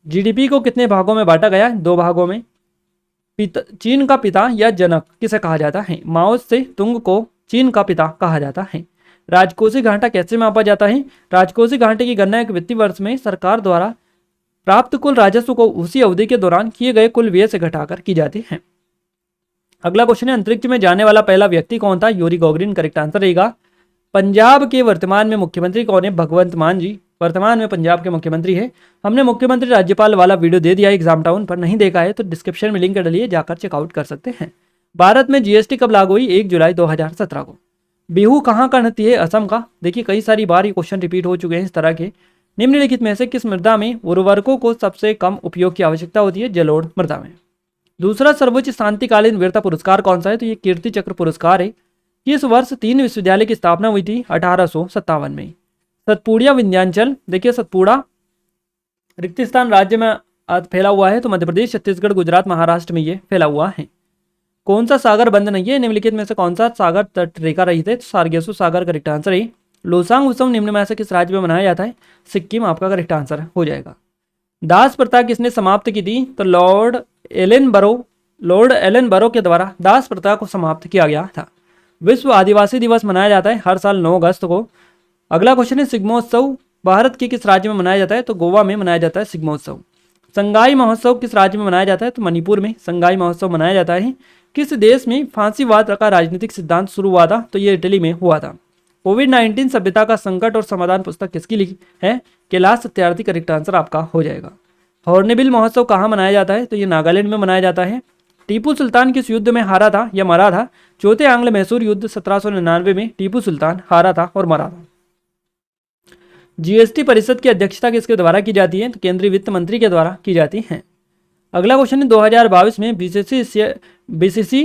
जीडीपी को कितने भागों में बांटा गया है? 2 भागों में। चीन का पिता या जनक किसे कहा जाता है? माओ से तुंग को चीन का पिता कहा जाता है। राजकोषीय घाटा कैसे मापा जाता है? राजकोषीय घाटे की गणना एक वित्तीय वर्ष में सरकार द्वारा प्राप्त कुल राजस्व को उसी अवधि के दौरान किए गए कुल व्यय से घटाकर की जाती है। अगला क्वेश्चन है, अंतरिक्ष में जाने वाला पहला व्यक्ति कौन था? यूरी गॉगरिन करेक्ट आंसर रहेगा। पंजाब के वर्तमान में मुख्यमंत्री कौन है? भगवंत मान जी वर्तमान में पंजाब के मुख्यमंत्री है। हमने मुख्यमंत्री राज्यपाल वाला वीडियो दे दिया एग्जाम टाउन पर, नहीं देखा है तो डिस्क्रिप्शन में लिंक डालिए, जाकर चेकआउट कर सकते हैं। भारत में जीएसटी कब लागू हुई? 1 जुलाई 2017 को। बिहू कहाँ का नृत्य है? असम का। देखिए कई सारी बार ये क्वेश्चन रिपीट हो चुके हैं इस तरह के। निम्नलिखित में से किस मृदा में उर्वरकों को सबसे कम उपयोग की आवश्यकता होती है? जलोढ़ मृदा में। दूसरा सर्वोच्च शांतिकालीन वीरता पुरस्कार कौन सा है? तो ये कीर्ति चक्र पुरस्कार है। किस वर्ष 3 विश्वविद्यालय की स्थापना हुई थी? 1857 में। सतपुड़िया विंध्याचल, देखिए सतपुड़ा रिक्तिस्तान राज्य में फैला हुआ है, तो मध्य प्रदेश, छत्तीसगढ़, गुजरात, महाराष्ट्र में ये फैला हुआ है। कौन सा सागर बंद नहीं है? निम्नलिखित में से कौन सा सागर तट रेखा रहित है? तो सारगेसु सागर करेक्ट आंसर है। लोसांग उत्सव निम्न में से किस राज्य में मनाया जाता है? सिक्किम आपका करेक्ट आंसर हो जाएगा। दास प्रथा किसने समाप्त की थी? तो लॉर्ड एलन बरो के द्वारा दास प्रथा को समाप्त किया गया था। विश्व आदिवासी दिवस मनाया जाता है हर साल 9 अगस्त को। अगला क्वेश्चन है, सिग्मोत्सव भारत के किस राज्य में मनाया जाता है? तो गोवा में मनाया जाता है सिग्मोत्सव। संगाई महोत्सव किस राज्य में मनाया जाता है? तो मणिपुर में संगाई महोत्सव मनाया जाता है। किस देश में फांसीवाद का राजनीतिक सिद्धांत शुरू हुआ था? तो ये इटली में हुआ था। कोविड-19 सभ्यता का संकट और समाधान पुस्तक किसकी लिखी है? कैलाश सत्यार्थी करेक्ट आंसर आपका हो जाएगा। हॉर्नबिल महोत्सव कहाँ मनाया जाता है? तो ये नागालैंड में मनाया जाता है। टीपू सुल्तान किस युद्ध में हारा था या मरा था? चौथे आंग्ल मैसूर युद्ध 1799 में टीपू सुल्तान हारा था और मरा था। जीएसटी परिषद की अध्यक्षता किसके द्वारा की जाती है? तो केंद्रीय वित्त मंत्री के द्वारा की जाती है। अगला क्वेश्चन है 2022 में बीसीसी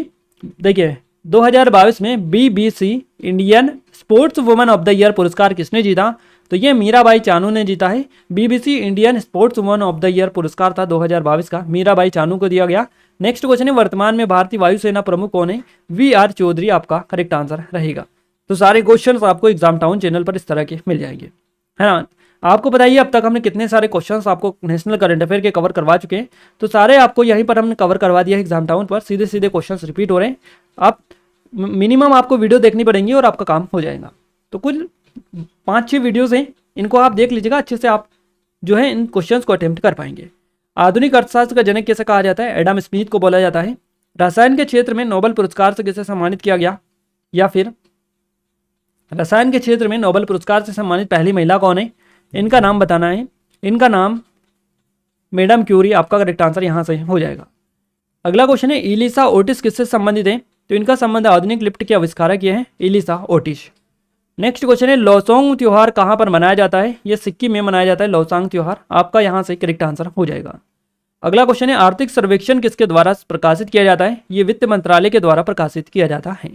देखिए 2022 में BBC Indian sports woman of the year पुरस्कार किसने जीता? तो ये मीराबाई चानू ने जीता है। BBC Indian sports woman of the year पुरस्कार था 2022 का, मीराबाई चानू को दिया गया। नेक्स्ट क्वेश्चन है वर्तमान में भारतीय वायुसेना प्रमुख कौन है? वी.आर. चौधरी आपका करेक्ट आंसर रहेगा। तो सारे क्वेश्चन आपको एग्जाम टाउन चैनल पर इस तरह के मिल जाएंगे, है ना। आपको बताइए अब तक हमने कितने सारे क्वेश्चंस आपको नेशनल करंट अफेयर के कवर करवा चुके हैं। तो सारे आपको यहीं पर हमने कवर करवा दिया है एग्जाम टाउन पर, सीधे सीधे क्वेश्चंस रिपीट हो रहे हैं। आप मिनिमम आपको वीडियो देखनी पड़ेंगी और आपका काम हो जाएगा। तो कुल 5-6 वीडियोस हैं, इनको आप देख लीजिएगा, अच्छे से आप जो है इन क्वेश्चंस को अटेम्प्ट कर पाएंगे। आधुनिक अर्थशास्त्र का जनक कैसे कहा जाता है? एडम स्मिथ को बोला जाता है। रसायन के क्षेत्र में नोबेल पुरस्कार से किसे सम्मानित किया गया? या फिर रसायन के क्षेत्र में नोबेल पुरस्कार से सम्मानित पहली महिला कौन है? इनका नाम बताना है। इनका नाम मैडम क्यूरी आपका करेक्ट आंसर यहाँ से हो जाएगा। अगला क्वेश्चन है इलिसा ओटिस किससे संबंधित है? तो इनका संबंध आधुनिक लिफ्ट के आविष्कारक ये हैं इलिसा ओटिस। नेक्स्ट क्वेश्चन है लौसोंग त्योहार कहाँ पर मनाया जाता है? ये सिक्किम में मनाया जाता है लौसोंग त्योहार, आपका यहाँ से करेक्ट आंसर हो जाएगा। अगला क्वेश्चन है आर्थिक सर्वेक्षण किसके द्वारा प्रकाशित किया जाता है? ये वित्त मंत्रालय के द्वारा प्रकाशित किया जाता है।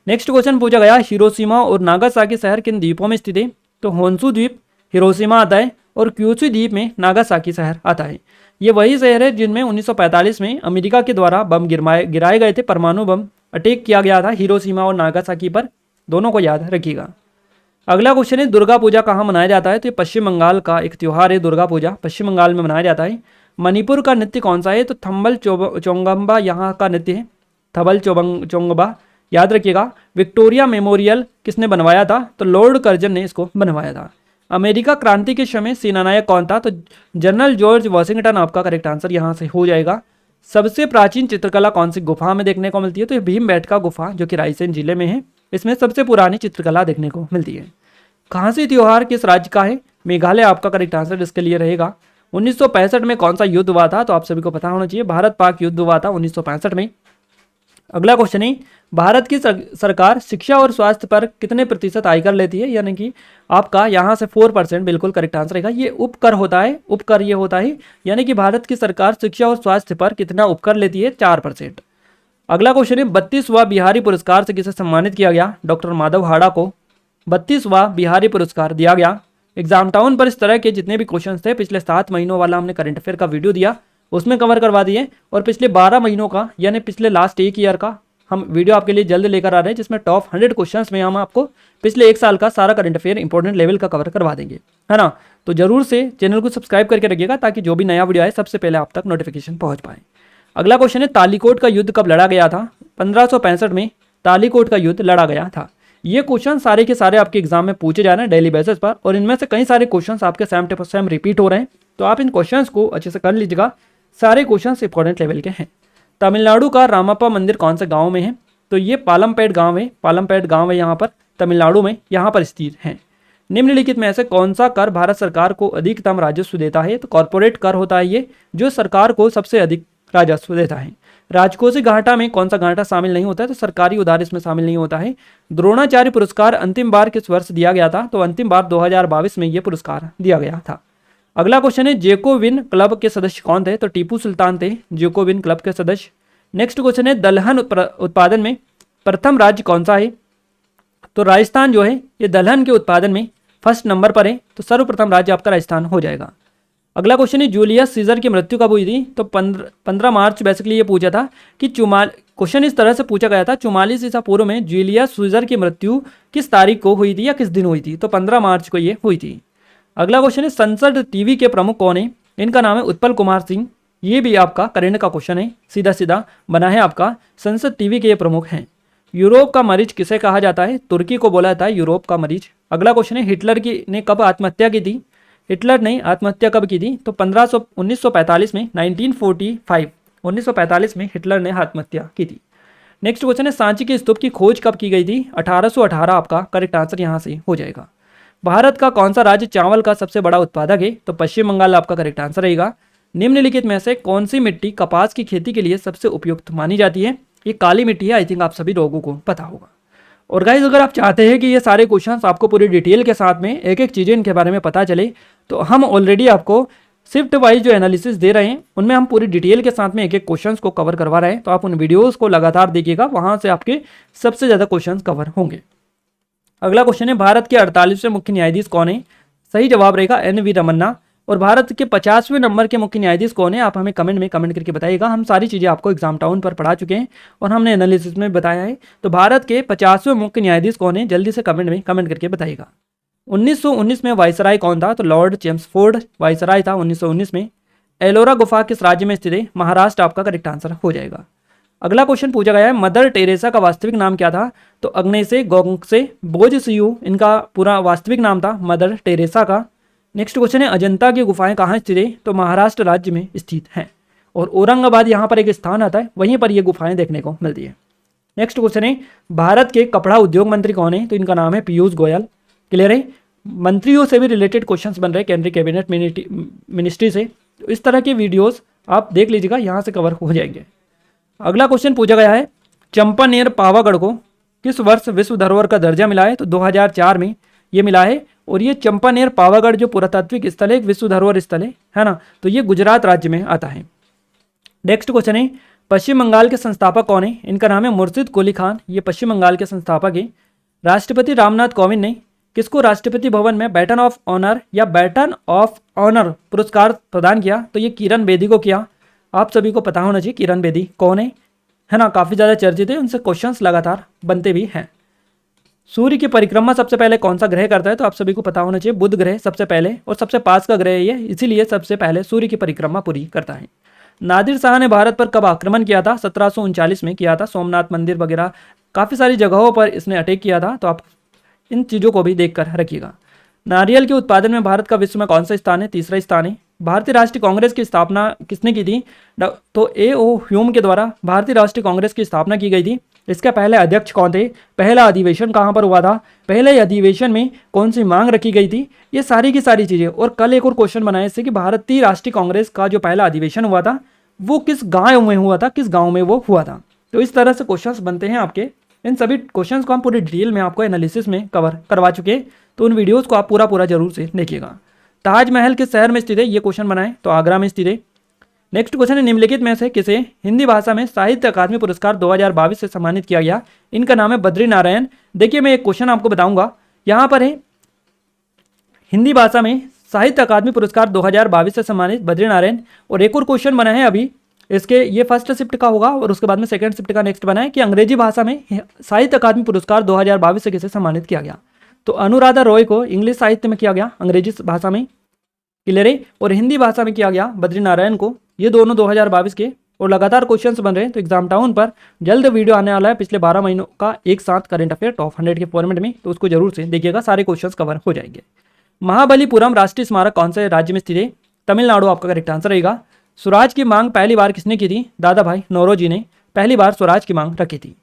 नेक्स्ट क्वेश्चन पूछा गया हिरोशिमा और नागासाकी शहर किन द्वीपों में स्थित है? तो होन्शु द्वीप हिरोशिमा आता है और क्यूशू द्वीप में नागासाकी शहर आता है। ये वही शहर है जिनमें 1945 में अमेरिका के द्वारा बम गिराए गए थे, परमाणु बम अटैक किया गया था हिरोशिमा और नागासाकी पर, दोनों को याद रखिएगा। अगला क्वेश्चन है दुर्गा पूजा कहाँ मनाया जाता है? तो ये पश्चिम बंगाल का एक त्यौहार है दुर्गा पूजा, पश्चिम बंगाल में मनाया जाता है। मणिपुर का नृत्य कौन सा है? तो थम्बल चोंगम्बा यहाँ का नृत्य है, थबल चोंगबा याद रखिएगा। विक्टोरिया मेमोरियल किसने बनवाया था? तो लॉर्ड कर्जन ने इसको बनवाया था। अमेरिका क्रांति के समय सेनानायक कौन था? तो जनरल जॉर्ज वॉशिंगटन आपका करेक्ट आंसर यहाँ से हो जाएगा। सबसे प्राचीन चित्रकला कौन सी गुफा में देखने को मिलती है? तो ये भीमबेटका गुफा जो कि रायसेन जिले में है, इसमें सबसे पुरानी चित्रकला देखने को मिलती है। खांसी त्योहार किस राज्य का है? मेघालय आपका करेक्ट आंसर इसके लिए रहेगा। 1965 में कौन सा युद्ध हुआ था? तो आप सभी को पता होना चाहिए, भारत पाक युद्ध हुआ था 1965 में। अगला क्वेश्चन है भारत की सरकार शिक्षा और स्वास्थ्य पर कितने प्रतिशत आयकर लेती है? यानी कि आपका यहाँ से 4% बिल्कुल करेक्ट आंसर रहेगा। ये उपकर होता है, उपकर ये होता है, यानी कि भारत की सरकार शिक्षा और स्वास्थ्य पर कितना उपकर लेती है? 4%। अगला क्वेश्चन है 32वां बिहारी पुरस्कार से किसे सम्मानित किया गया? डॉक्टर माधव हाड़ा को 32वां बिहारी पुरस्कार दिया गया। एग्जाम टाउन पर इस तरह के जितने भी क्वेश्चन थे पिछले 7 महीनों वाला हमने करंट अफेयर का वीडियो दिया, उसमें कवर करवा दिए, और पिछले 12 महीनों का यानी पिछले लास्ट 1 ईयर का हम वीडियो आपके लिए जल्द लेकर आ रहे हैं, जिसमें टॉप 100 क्वेश्चंस में हम आपको पिछले 1 साल का सारा करंट अफेयर इंपॉर्टेंट लेवल का कवर करवा देंगे, है ना। तो जरूर से चैनल को सब्सक्राइब करके रखिएगा ताकि जो भी नया वीडियो आए सबसे पहले आप तक नोटिफिकेशन पहुंच पाए। अगला क्वेश्चन है तालीकोट का युद्ध कब लड़ा गया था? 1565 में तालीकोट का युद्ध लड़ा गया था। ये क्वेश्चन सारे के सारे आपके एग्जाम में पूछे जा रहे हैं डेली बेसिस पर, और इनमें से कई सारे क्वेश्चंस आपके सेम टू सेम रिपीट हो रहे हैं, तो आप इन क्वेश्चंस को अच्छे से कर लीजिएगा। सारे क्वेश्चंस इंपॉर्टेंट लेवल के हैं। तमिलनाडु का रामप्पा मंदिर कौन से गांव में है? तो ये पालमपेट गांव है, पालमपेट गांव है यहाँ पर तमिलनाडु में, यहाँ पर स्थित है। निम्नलिखित में से कौन सा कर भारत सरकार को अधिकतम राजस्व देता है? तो कॉर्पोरेट कर होता है ये, जो सरकार को सबसे अधिक राजस्व देता है। राजकोषीय घाटा में कौन सा घाटा शामिल नहीं होता है? तो सरकारी उधार इसमें शामिल नहीं होता है। द्रोणाचार्य पुरस्कार अंतिम बार किस वर्ष दिया गया था? तो अंतिम बार 2022 में ये पुरस्कार दिया गया था। अगला क्वेश्चन है जेकोविन क्लब के सदस्य कौन थे? तो टीपू सुल्तान थे जेकोविन क्लब के सदस्य। नेक्स्ट क्वेश्चन है दलहन उत्पादन में प्रथम राज्य कौन सा है? तो राजस्थान जो है ये दलहन के उत्पादन में फर्स्ट नंबर पर है, तो सर्वप्रथम राज्य आपका राजस्थान हो जाएगा। अगला क्वेश्चन है जूलियस सीजर की मृत्यु कब हुई थी? तो 15 मार्च बेसिकली ये पूछा था कि क्वेश्चन इस तरह से पूछा गया था 44 ईसा पूर्व में जूलियस सीजर की मृत्यु किस तारीख को हुई थी या किस दिन हुई थी? तो 15 मार्च को ये हुई थी। अगला क्वेश्चन है संसद टीवी के प्रमुख कौन है? इनका नाम है उत्पल कुमार सिंह। ये भी आपका करंट का क्वेश्चन है, सीधा सीधा बना है आपका। संसद टीवी के ये प्रमुख हैं। यूरोप का मरीज किसे कहा जाता है? तुर्की को बोला जाता है यूरोप का मरीज। अगला क्वेश्चन है हिटलर ने कब आत्महत्या की थी? हिटलर ने आत्महत्या कब की थी? तो 1945 में 1945 में हिटलर ने आत्महत्या की थी। नेक्स्ट क्वेश्चन है सांची के स्तूप की खोज कब की गई थी? 1818 आपका करेक्ट आंसर यहाँ से हो जाएगा। भारत का कौन सा राज्य चावल का सबसे बड़ा उत्पादक है? तो पश्चिम बंगाल आपका करेक्ट आंसर रहेगा। निम्नलिखित में से कौन सी मिट्टी कपास की खेती के लिए सबसे उपयुक्त मानी जाती है? ये काली मिट्टी है। आई थिंक आप सभी लोगों को पता होगा। और गाइज अगर आप चाहते हैं कि ये सारे क्वेश्चंस आपको पूरी डिटेल के साथ में एक एक चीज़ें इनके बारे में पता चले, तो हम ऑलरेडी आपको शिफ्ट वाइज जो एनालिसिस दे रहे हैं उनमें हम पूरी डिटेल के साथ में एक एक क्वेश्चंस को कवर करवा रहे हैं। तो आप उन वीडियोस को लगातार देखिएगा, वहां से आपके सबसे ज़्यादा क्वेश्चंस कवर होंगे। अगला क्वेश्चन है भारत के 48वें मुख्य न्यायाधीश कौन है? सही जवाब रहेगा NV रमन्ना। और भारत के 50वें नंबर के मुख्य न्यायाधीश कौन है? आप हमें कमेंट में कमेंट करके बताइएगा। हम सारी चीज़ें आपको एग्जाम टाउन पर पढ़ा चुके हैं और हमने एनालिसिस में बताया है। तो भारत के 50वें मुख्य न्यायाधीश कौन है? जल्दी से कमेंट में कमेंट करके बताइएगा। 1919 में वायसराय कौन था? तो लॉर्ड चेम्सफोर्ड वायसराय था 1919 में। एलोरा गुफा किस राज्य में स्थित है? महाराष्ट्र आपका करेक्ट आंसर हो जाएगा। अगला क्वेश्चन पूछा गया है मदर टेरेसा का वास्तविक नाम क्या था? तो अग्नेसे गोंगसे बोजसियू इनका पूरा वास्तविक नाम था मदर टेरेसा का। नेक्स्ट क्वेश्चन है अजंता की गुफाएं कहाँ स्थित है? तो महाराष्ट्र राज्य में स्थित हैं और औरंगाबाद यहाँ पर एक स्थान आता है, वहीं पर ये गुफाएं देखने को मिलती है। नेक्स्ट क्वेश्चन है भारत के कपड़ा उद्योग मंत्री कौन है? तो इनका नाम है पीयूष गोयल। क्लियर है? मंत्रियों से भी रिलेटेड क्वेश्चंस बन रहे हैं केंद्रीय कैबिनेट मिनिस्ट्री से, तो इस तरह के वीडियोस आप देख लीजिएगा, यहाँ से कवर हो जाएंगे। अगला क्वेश्चन पूछा गया है चंपानेर पावागढ़ को किस वर्ष विश्व धरोहर का दर्जा मिला है? तो 2004 में ये मिला है। और ये चंपानेर पावागढ़ जो पुरातात्विक स्थल है, एक विश्व धरोहर स्थल है ना, तो ये गुजरात राज्य में आता है। नेक्स्ट क्वेश्चन है पश्चिम बंगाल के संस्थापक कौन है? इनका नाम है मुर्शिद कुली खान। ये पश्चिम बंगाल के संस्थापक है। राष्ट्रपति रामनाथ कोविंद ने किसको राष्ट्रपति भवन में बैटन ऑफ ऑनर या बैटन ऑफ ऑनर पुरस्कार प्रदान किया? तो ये किरण बेदी को किया। आप सभी को पता होना चाहिए किरण बेदी कौन है ना, काफ़ी ज़्यादा चर्चित है, उनसे क्वेश्चंस लगातार बनते भी हैं। सूर्य की परिक्रमा सबसे पहले कौन सा ग्रह करता है? तो आप सभी को पता होना चाहिए बुध ग्रह सबसे पहले और सबसे पास का ग्रह है ये, इसीलिए सबसे पहले सूर्य की परिक्रमा पूरी करता है। नादिर शाह ने भारत पर कब आक्रमण किया था? 1739 में किया था। सोमनाथ मंदिर वगैरह काफ़ी सारी जगहों पर इसने अटैक किया था, तो आप इन चीज़ों को भी देख कर रखिएगा। नारियल के उत्पादन में भारत का विश्व में कौन सा स्थान है? तीसरा स्थान है। भारतीय राष्ट्रीय कांग्रेस की स्थापना किसने की थी? तो A.O. ह्यूम के द्वारा भारतीय राष्ट्रीय कांग्रेस की स्थापना की गई थी। इसका पहले अध्यक्ष कौन थे? पहला अधिवेशन कहाँ पर हुआ था? पहले अधिवेशन में कौन सी मांग रखी गई थी? ये सारी की सारी चीज़ें। और कल एक और क्वेश्चन बनाए इससे कि भारतीय राष्ट्रीय कांग्रेस का जो पहला अधिवेशन हुआ था वो किस गाँव में हुआ था, किस गाँव में वो हुआ था। तो इस तरह से क्वेश्चन बनते हैं आपके। इन सभी क्वेश्चन को हम पूरी डिटेल में आपको एनालिसिस में कवर करवा चुके हैं, तो उन वीडियोज़ को आप पूरा जरूर से देखिएगा। ताजमहल किस शहर में स्थित है? ये क्वेश्चन बनाए तो आगरा में स्थित है। नेक्स्ट क्वेश्चन है निम्नलिखित में से किसे हिंदी भाषा में साहित्य अकादमी पुरस्कार 2022 से सम्मानित किया गया? इनका नाम है बद्री नारायण। देखिए मैं एक क्वेश्चन आपको बताऊंगा, यहाँ पर है हिंदी भाषा में साहित्य अकादमी पुरस्कार 2022 से सम्मानित बद्री नारायण। और एक और क्वेश्चन बना है अभी इसके, ये फर्स्ट शिफ्ट का होगा और उसके बाद में सेकंड शिफ्ट का नेक्स्ट बना है कि अंग्रेजी भाषा में साहित्य अकादमी पुरस्कार 2022 से किसे सम्मानित किया गया? तो अनुराधा रॉय को इंग्लिश साहित्य में किया गया, अंग्रेजी भाषा में। क्लियर है? और हिंदी भाषा में किया गया बद्री नारायण को। ये दोनों 2022 के और लगातार क्वेश्चंस बन रहे हैं, तो एग्जाम टाउन पर जल्द वीडियो आने वाला है पिछले 12 महीनों का एक साथ करंट अफेयर टॉप 100 के फॉर्मेट में, तो उसको जरूर से देखिएगा, सारे क्वेश्चंस कवर हो जाएंगे। महाबलीपुरम राष्ट्रीय स्मारक कौन से राज्य में स्थित है? तमिलनाडु आपका करेक्ट आंसर रहेगा। स्वराज की मांग पहली बार किसने की थी? दादा भाई नौरोजी ने पहली बार स्वराज की मांग रखी थी।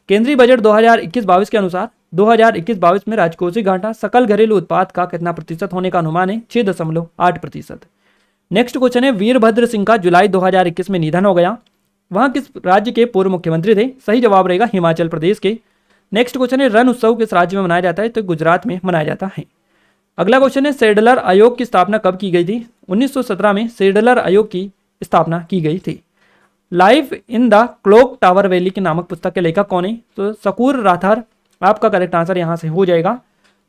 केंद्रीय बजट 2021-22 के अनुसार 2021-22 में राजकोषीय घाटा सकल घरेलू उत्पाद का कितना प्रतिशत होने का अनुमान है? 6.8%। नेक्स्ट क्वेश्चन है वीरभद्र सिंह का जुलाई 2021 में निधन हो गया, वहां किस राज्य के पूर्व मुख्यमंत्री थे? सही जवाब रहेगा हिमाचल प्रदेश के। नेक्स्ट क्वेश्चन है रण उत्सव किस राज्य में मनाया जाता है? तो गुजरात में मनाया जाता है। अगला क्वेश्चन है सेडलर आयोग की स्थापना कब की गई थी? 1917 में सेडलर आयोग की स्थापना की गई थी। Life in the clock tower valley की नामक पुस्तक के लेखक कौन है? तो सकूर राथर आपका करेक्ट आंसर यहाँ से हो जाएगा।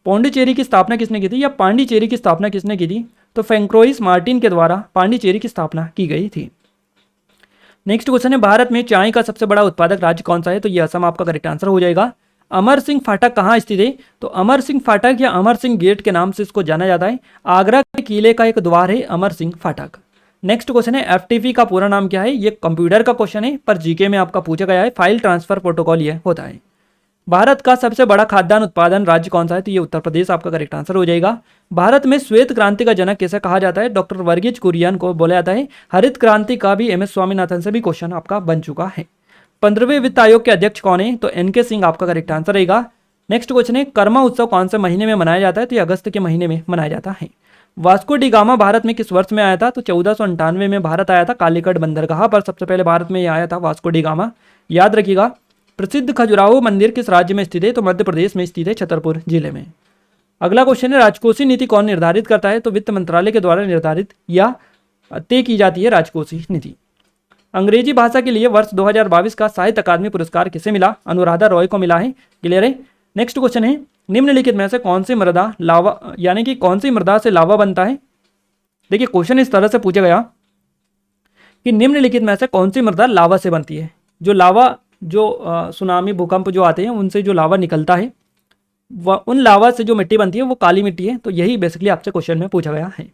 पौंडीचेरी की स्थापना किसने की थी या पांडिचेरी की स्थापना किसने की थी? तो फ्रैंकोइस मार्टिन के द्वारा पांडिचेरी की स्थापना की गई थी। नेक्स्ट क्वेश्चन है भारत में चाय का सबसे बड़ा उत्पादक राज्य कौन सा है? तो ये असम आपका करेक्ट आंसर हो जाएगा। अमर सिंह फाटक कहाँ स्थित है? तो अमर सिंह फाटक या अमर सिंह गेट के नाम से इसको जाना जाता है। आगरा के किले का एक द्वार है अमर सिंह फाटक। नेक्स्ट क्वेश्चन है एफटीपी का पूरा नाम क्या है? ये कंप्यूटर का क्वेश्चन है पर जीके में आपका पूछा गया है। फाइल ट्रांसफर प्रोटोकॉल ये होता है। भारत का सबसे बड़ा खाद्यान्न उत्पादन राज्य कौन सा है? तो ये उत्तर प्रदेश आपका करेक्ट आंसर हो जाएगा। भारत में श्वेत क्रांति का जनक कैसे कहा जाता है? डॉक्टर वर्गीज कुरियन को बोला जाता है। हरित क्रांति का भी MS स्वामीनाथन से भी क्वेश्चन आपका बन चुका है। 15वें वित्त आयोग के अध्यक्ष कौन है? तो एनके सिंह आपका करेक्ट आंसर रहेगा। नेक्स्ट क्वेश्चन है, कर्मा उत्सव कौन से महीने में मनाया जाता है? तो ये अगस्त के महीने में मनाया जाता है। वास्को डी गामा भारत में किस वर्ष में आया था? तो 1498 में भारत आया था। कालीकट बंदरगाह पर सबसे पहले भारत में ये आया था वास्को डी गामा, याद रखिएगा। प्रसिद्ध खजुराहो मंदिर किस राज्य में स्थित है? तो मध्य प्रदेश में स्थित है, छतरपुर जिले में। अगला क्वेश्चन है, राजकोषीय नीति कौन निर्धारित करता है? तो वित्त मंत्रालय के द्वारा निर्धारित या तय की जाती है राजकोषीय नीति। अंग्रेजी भाषा के लिए वर्ष 2022 का साहित्य अकादमी पुरस्कार किसे मिला? अनुराधा रॉय को मिला है। क्लियर है। नेक्स्ट क्वेश्चन है, निम्नलिखित में से कौन सी मृदा लावा यानी कि कौन सी मृदा से लावा बनता है? देखिए क्वेश्चन इस तरह से पूछा गया कि निम्नलिखित में से कौन सी मृदा लावा से बनती है? जो लावा जो सुनामी भूकंप जो आते हैं उनसे जो लावा निकलता है उन लावा से जो मिट्टी बनती है वो काली मिट्टी है। तो यही बेसिकली आपसे क्वेश्चन में पूछा गया है।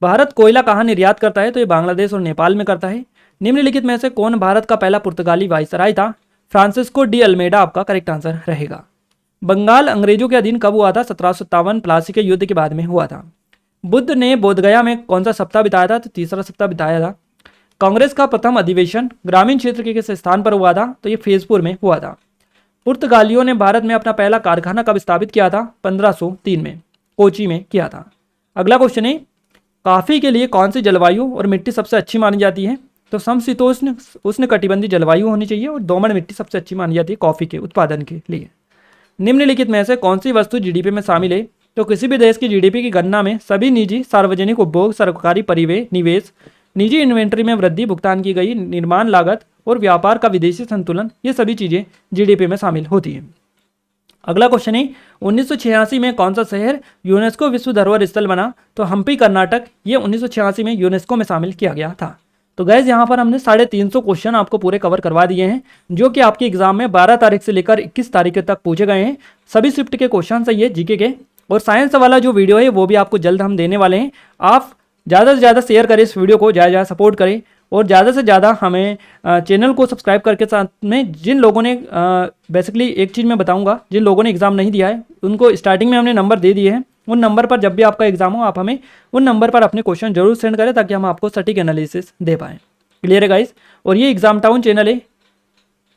भारत कोयला कहाँ निर्यात करता है? तो ये बांग्लादेश और नेपाल में करता है। निम्नलिखित में से कौन भारत का पहला पुर्तगाली वाइसराय था? फ्रांसिस्को डी अल्मेडा आपका करेक्ट आंसर रहेगा। बंगाल अंग्रेजों के अधीन कब हुआ था? 1757 प्लासी के युद्ध के बाद में हुआ था। बुद्ध ने बोधगया में कौन सा सप्ताह बिताया था? तो तीसरा सप्ताह बिताया था। कांग्रेस का प्रथम अधिवेशन ग्रामीण क्षेत्र के किस स्थान पर हुआ था? तो ये फैजपुर में हुआ था। पुर्तगालियों ने भारत में अपना पहला कारखाना कब स्थापित किया था? 1503 में कोची में किया था। अगला क्वेश्चन है, कॉफी के लिए कौन सी जलवायु और मिट्टी सबसे अच्छी मानी जाती है? तो समशीतोष्ण उष्णकटिबंधीय जलवायु होनी चाहिए और दोमट मिट्टी सबसे अच्छी मानी जाती है कॉफी के उत्पादन के लिए। निम्नलिखित में से कौन सी वस्तु जीडीपी में शामिल है? तो किसी भी देश की जीडीपी की गणना में सभी निजी सार्वजनिक उपभोग, सरकारी परिवहन, निवेश, निजी इन्वेंट्री में वृद्धि, भुगतान की गई निर्माण लागत और व्यापार का विदेशी संतुलन, ये सभी चीजें जीडीपी में शामिल होती हैं। अगला क्वेश्चन है, 1986 में कौन सा शहर यूनेस्को विश्व धरोहर स्थल बना? तो हम्पी कर्नाटक, ये 1986 में यूनेस्को में शामिल किया गया था। तो गैस यहाँ पर हमने 350 क्वेश्चन आपको पूरे कवर करवा दिए हैं, जो कि आपके एग्जाम में 12 तारीख से लेकर 21 तारीख तक पूछे गए हैं। सभी शिफ्ट के क्वेश्चन सही है, जीके के। और साइंस वाला जो वीडियो है वो भी आपको जल्द हम देने वाले हैं। आप ज़्यादा से ज़्यादा शेयर करें इस वीडियो को, ज़्यादा सपोर्ट करें और ज़्यादा से ज़्यादा हमें चैनल को सब्सक्राइब करके साथ में जिन लोगों ने बेसिकली एक चीज़ मैं बताऊंगा, जिन लोगों ने एग्ज़ाम नहीं दिया है उनको स्टार्टिंग में हमने नंबर दे दिए हैं। उन नंबर पर जब भी आपका एग्जाम हो आप हमें उन नंबर पर अपने क्वेश्चन जरूर सेंड करें ताकि हम आपको सटीक एनालिसिस दे पाएँ। क्लियर है गाइस। और ये एग्जाम टाउन चैनल है,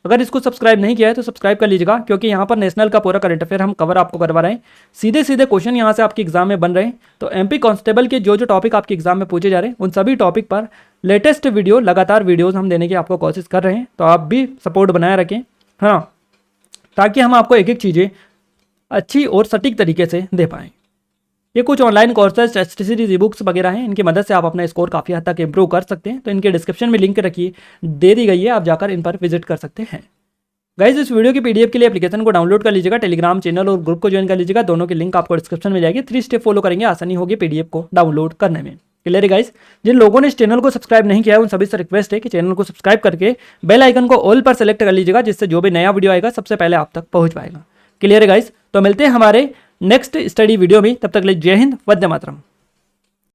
अगर इसको सब्सक्राइब नहीं किया है तो सब्सक्राइब कर लीजिएगा, क्योंकि यहाँ पर नेशनल का पूरा करंट अफेयर हम कवर आपको करवा रहे हैं। सीधे सीधे क्वेश्चन यहाँ से आपके एग्जाम में बन रहे हैं। तो एमपी कांस्टेबल के जो टॉपिक आपके एग्जाम में पूछे जा रहे हैं उन सभी टॉपिक पर लेटेस्ट वीडियो, लगातार वीडियोज़ हम देने की आपको कोशिश कर रहे हैं। तो आप भी सपोर्ट बनाए रखें, हाँ, ताकि हम आपको एक एक चीज़ें अच्छी और सटीक तरीके से दे पाएँ। ये कुछ online courses, test series, e books वगैरह हैं, इनकी मदद से आप अपना स्कोर काफ़ी हद तक इंप्रूव कर सकते हैं। तो इनके डिस्क्रिप्शन में लिंक दे दी गई है, आप जाकर इन पर विजिट कर सकते हैं। गाइज इस वीडियो की पीडीएफ के लिए एप्लीकेशन को डाउनलोड कर लीजिएगा, टेलीग्राम चैनल और ग्रुप को ज्वाइन कर लीजिएगा। दोनों की लिंक आपको डिस्क्रिप्शन में जाएगी। 3 स्टेप फॉलो करेंगे, आसानी होगी पीडीएफ को डाउनलोड करने में। क्लियर है गाइज। जिन लोगों ने इस चैनल को सब्सक्राइब नहीं किया है उन सभी से रिक्वेस्ट है कि चैनल को सब्सक्राइब करके बेल आइकन को ऑल पर सेलेक्ट कर लीजिएगा, जिससे जो भी नया वीडियो आएगा सबसे पहले आप तक पहुंच पाएगा। क्लियर है गाइज। तो मिलते हैं हमारे नेक्स्ट स्टडी वीडियो में, तब तक के लिए जय हिंद, वंदे मातरम।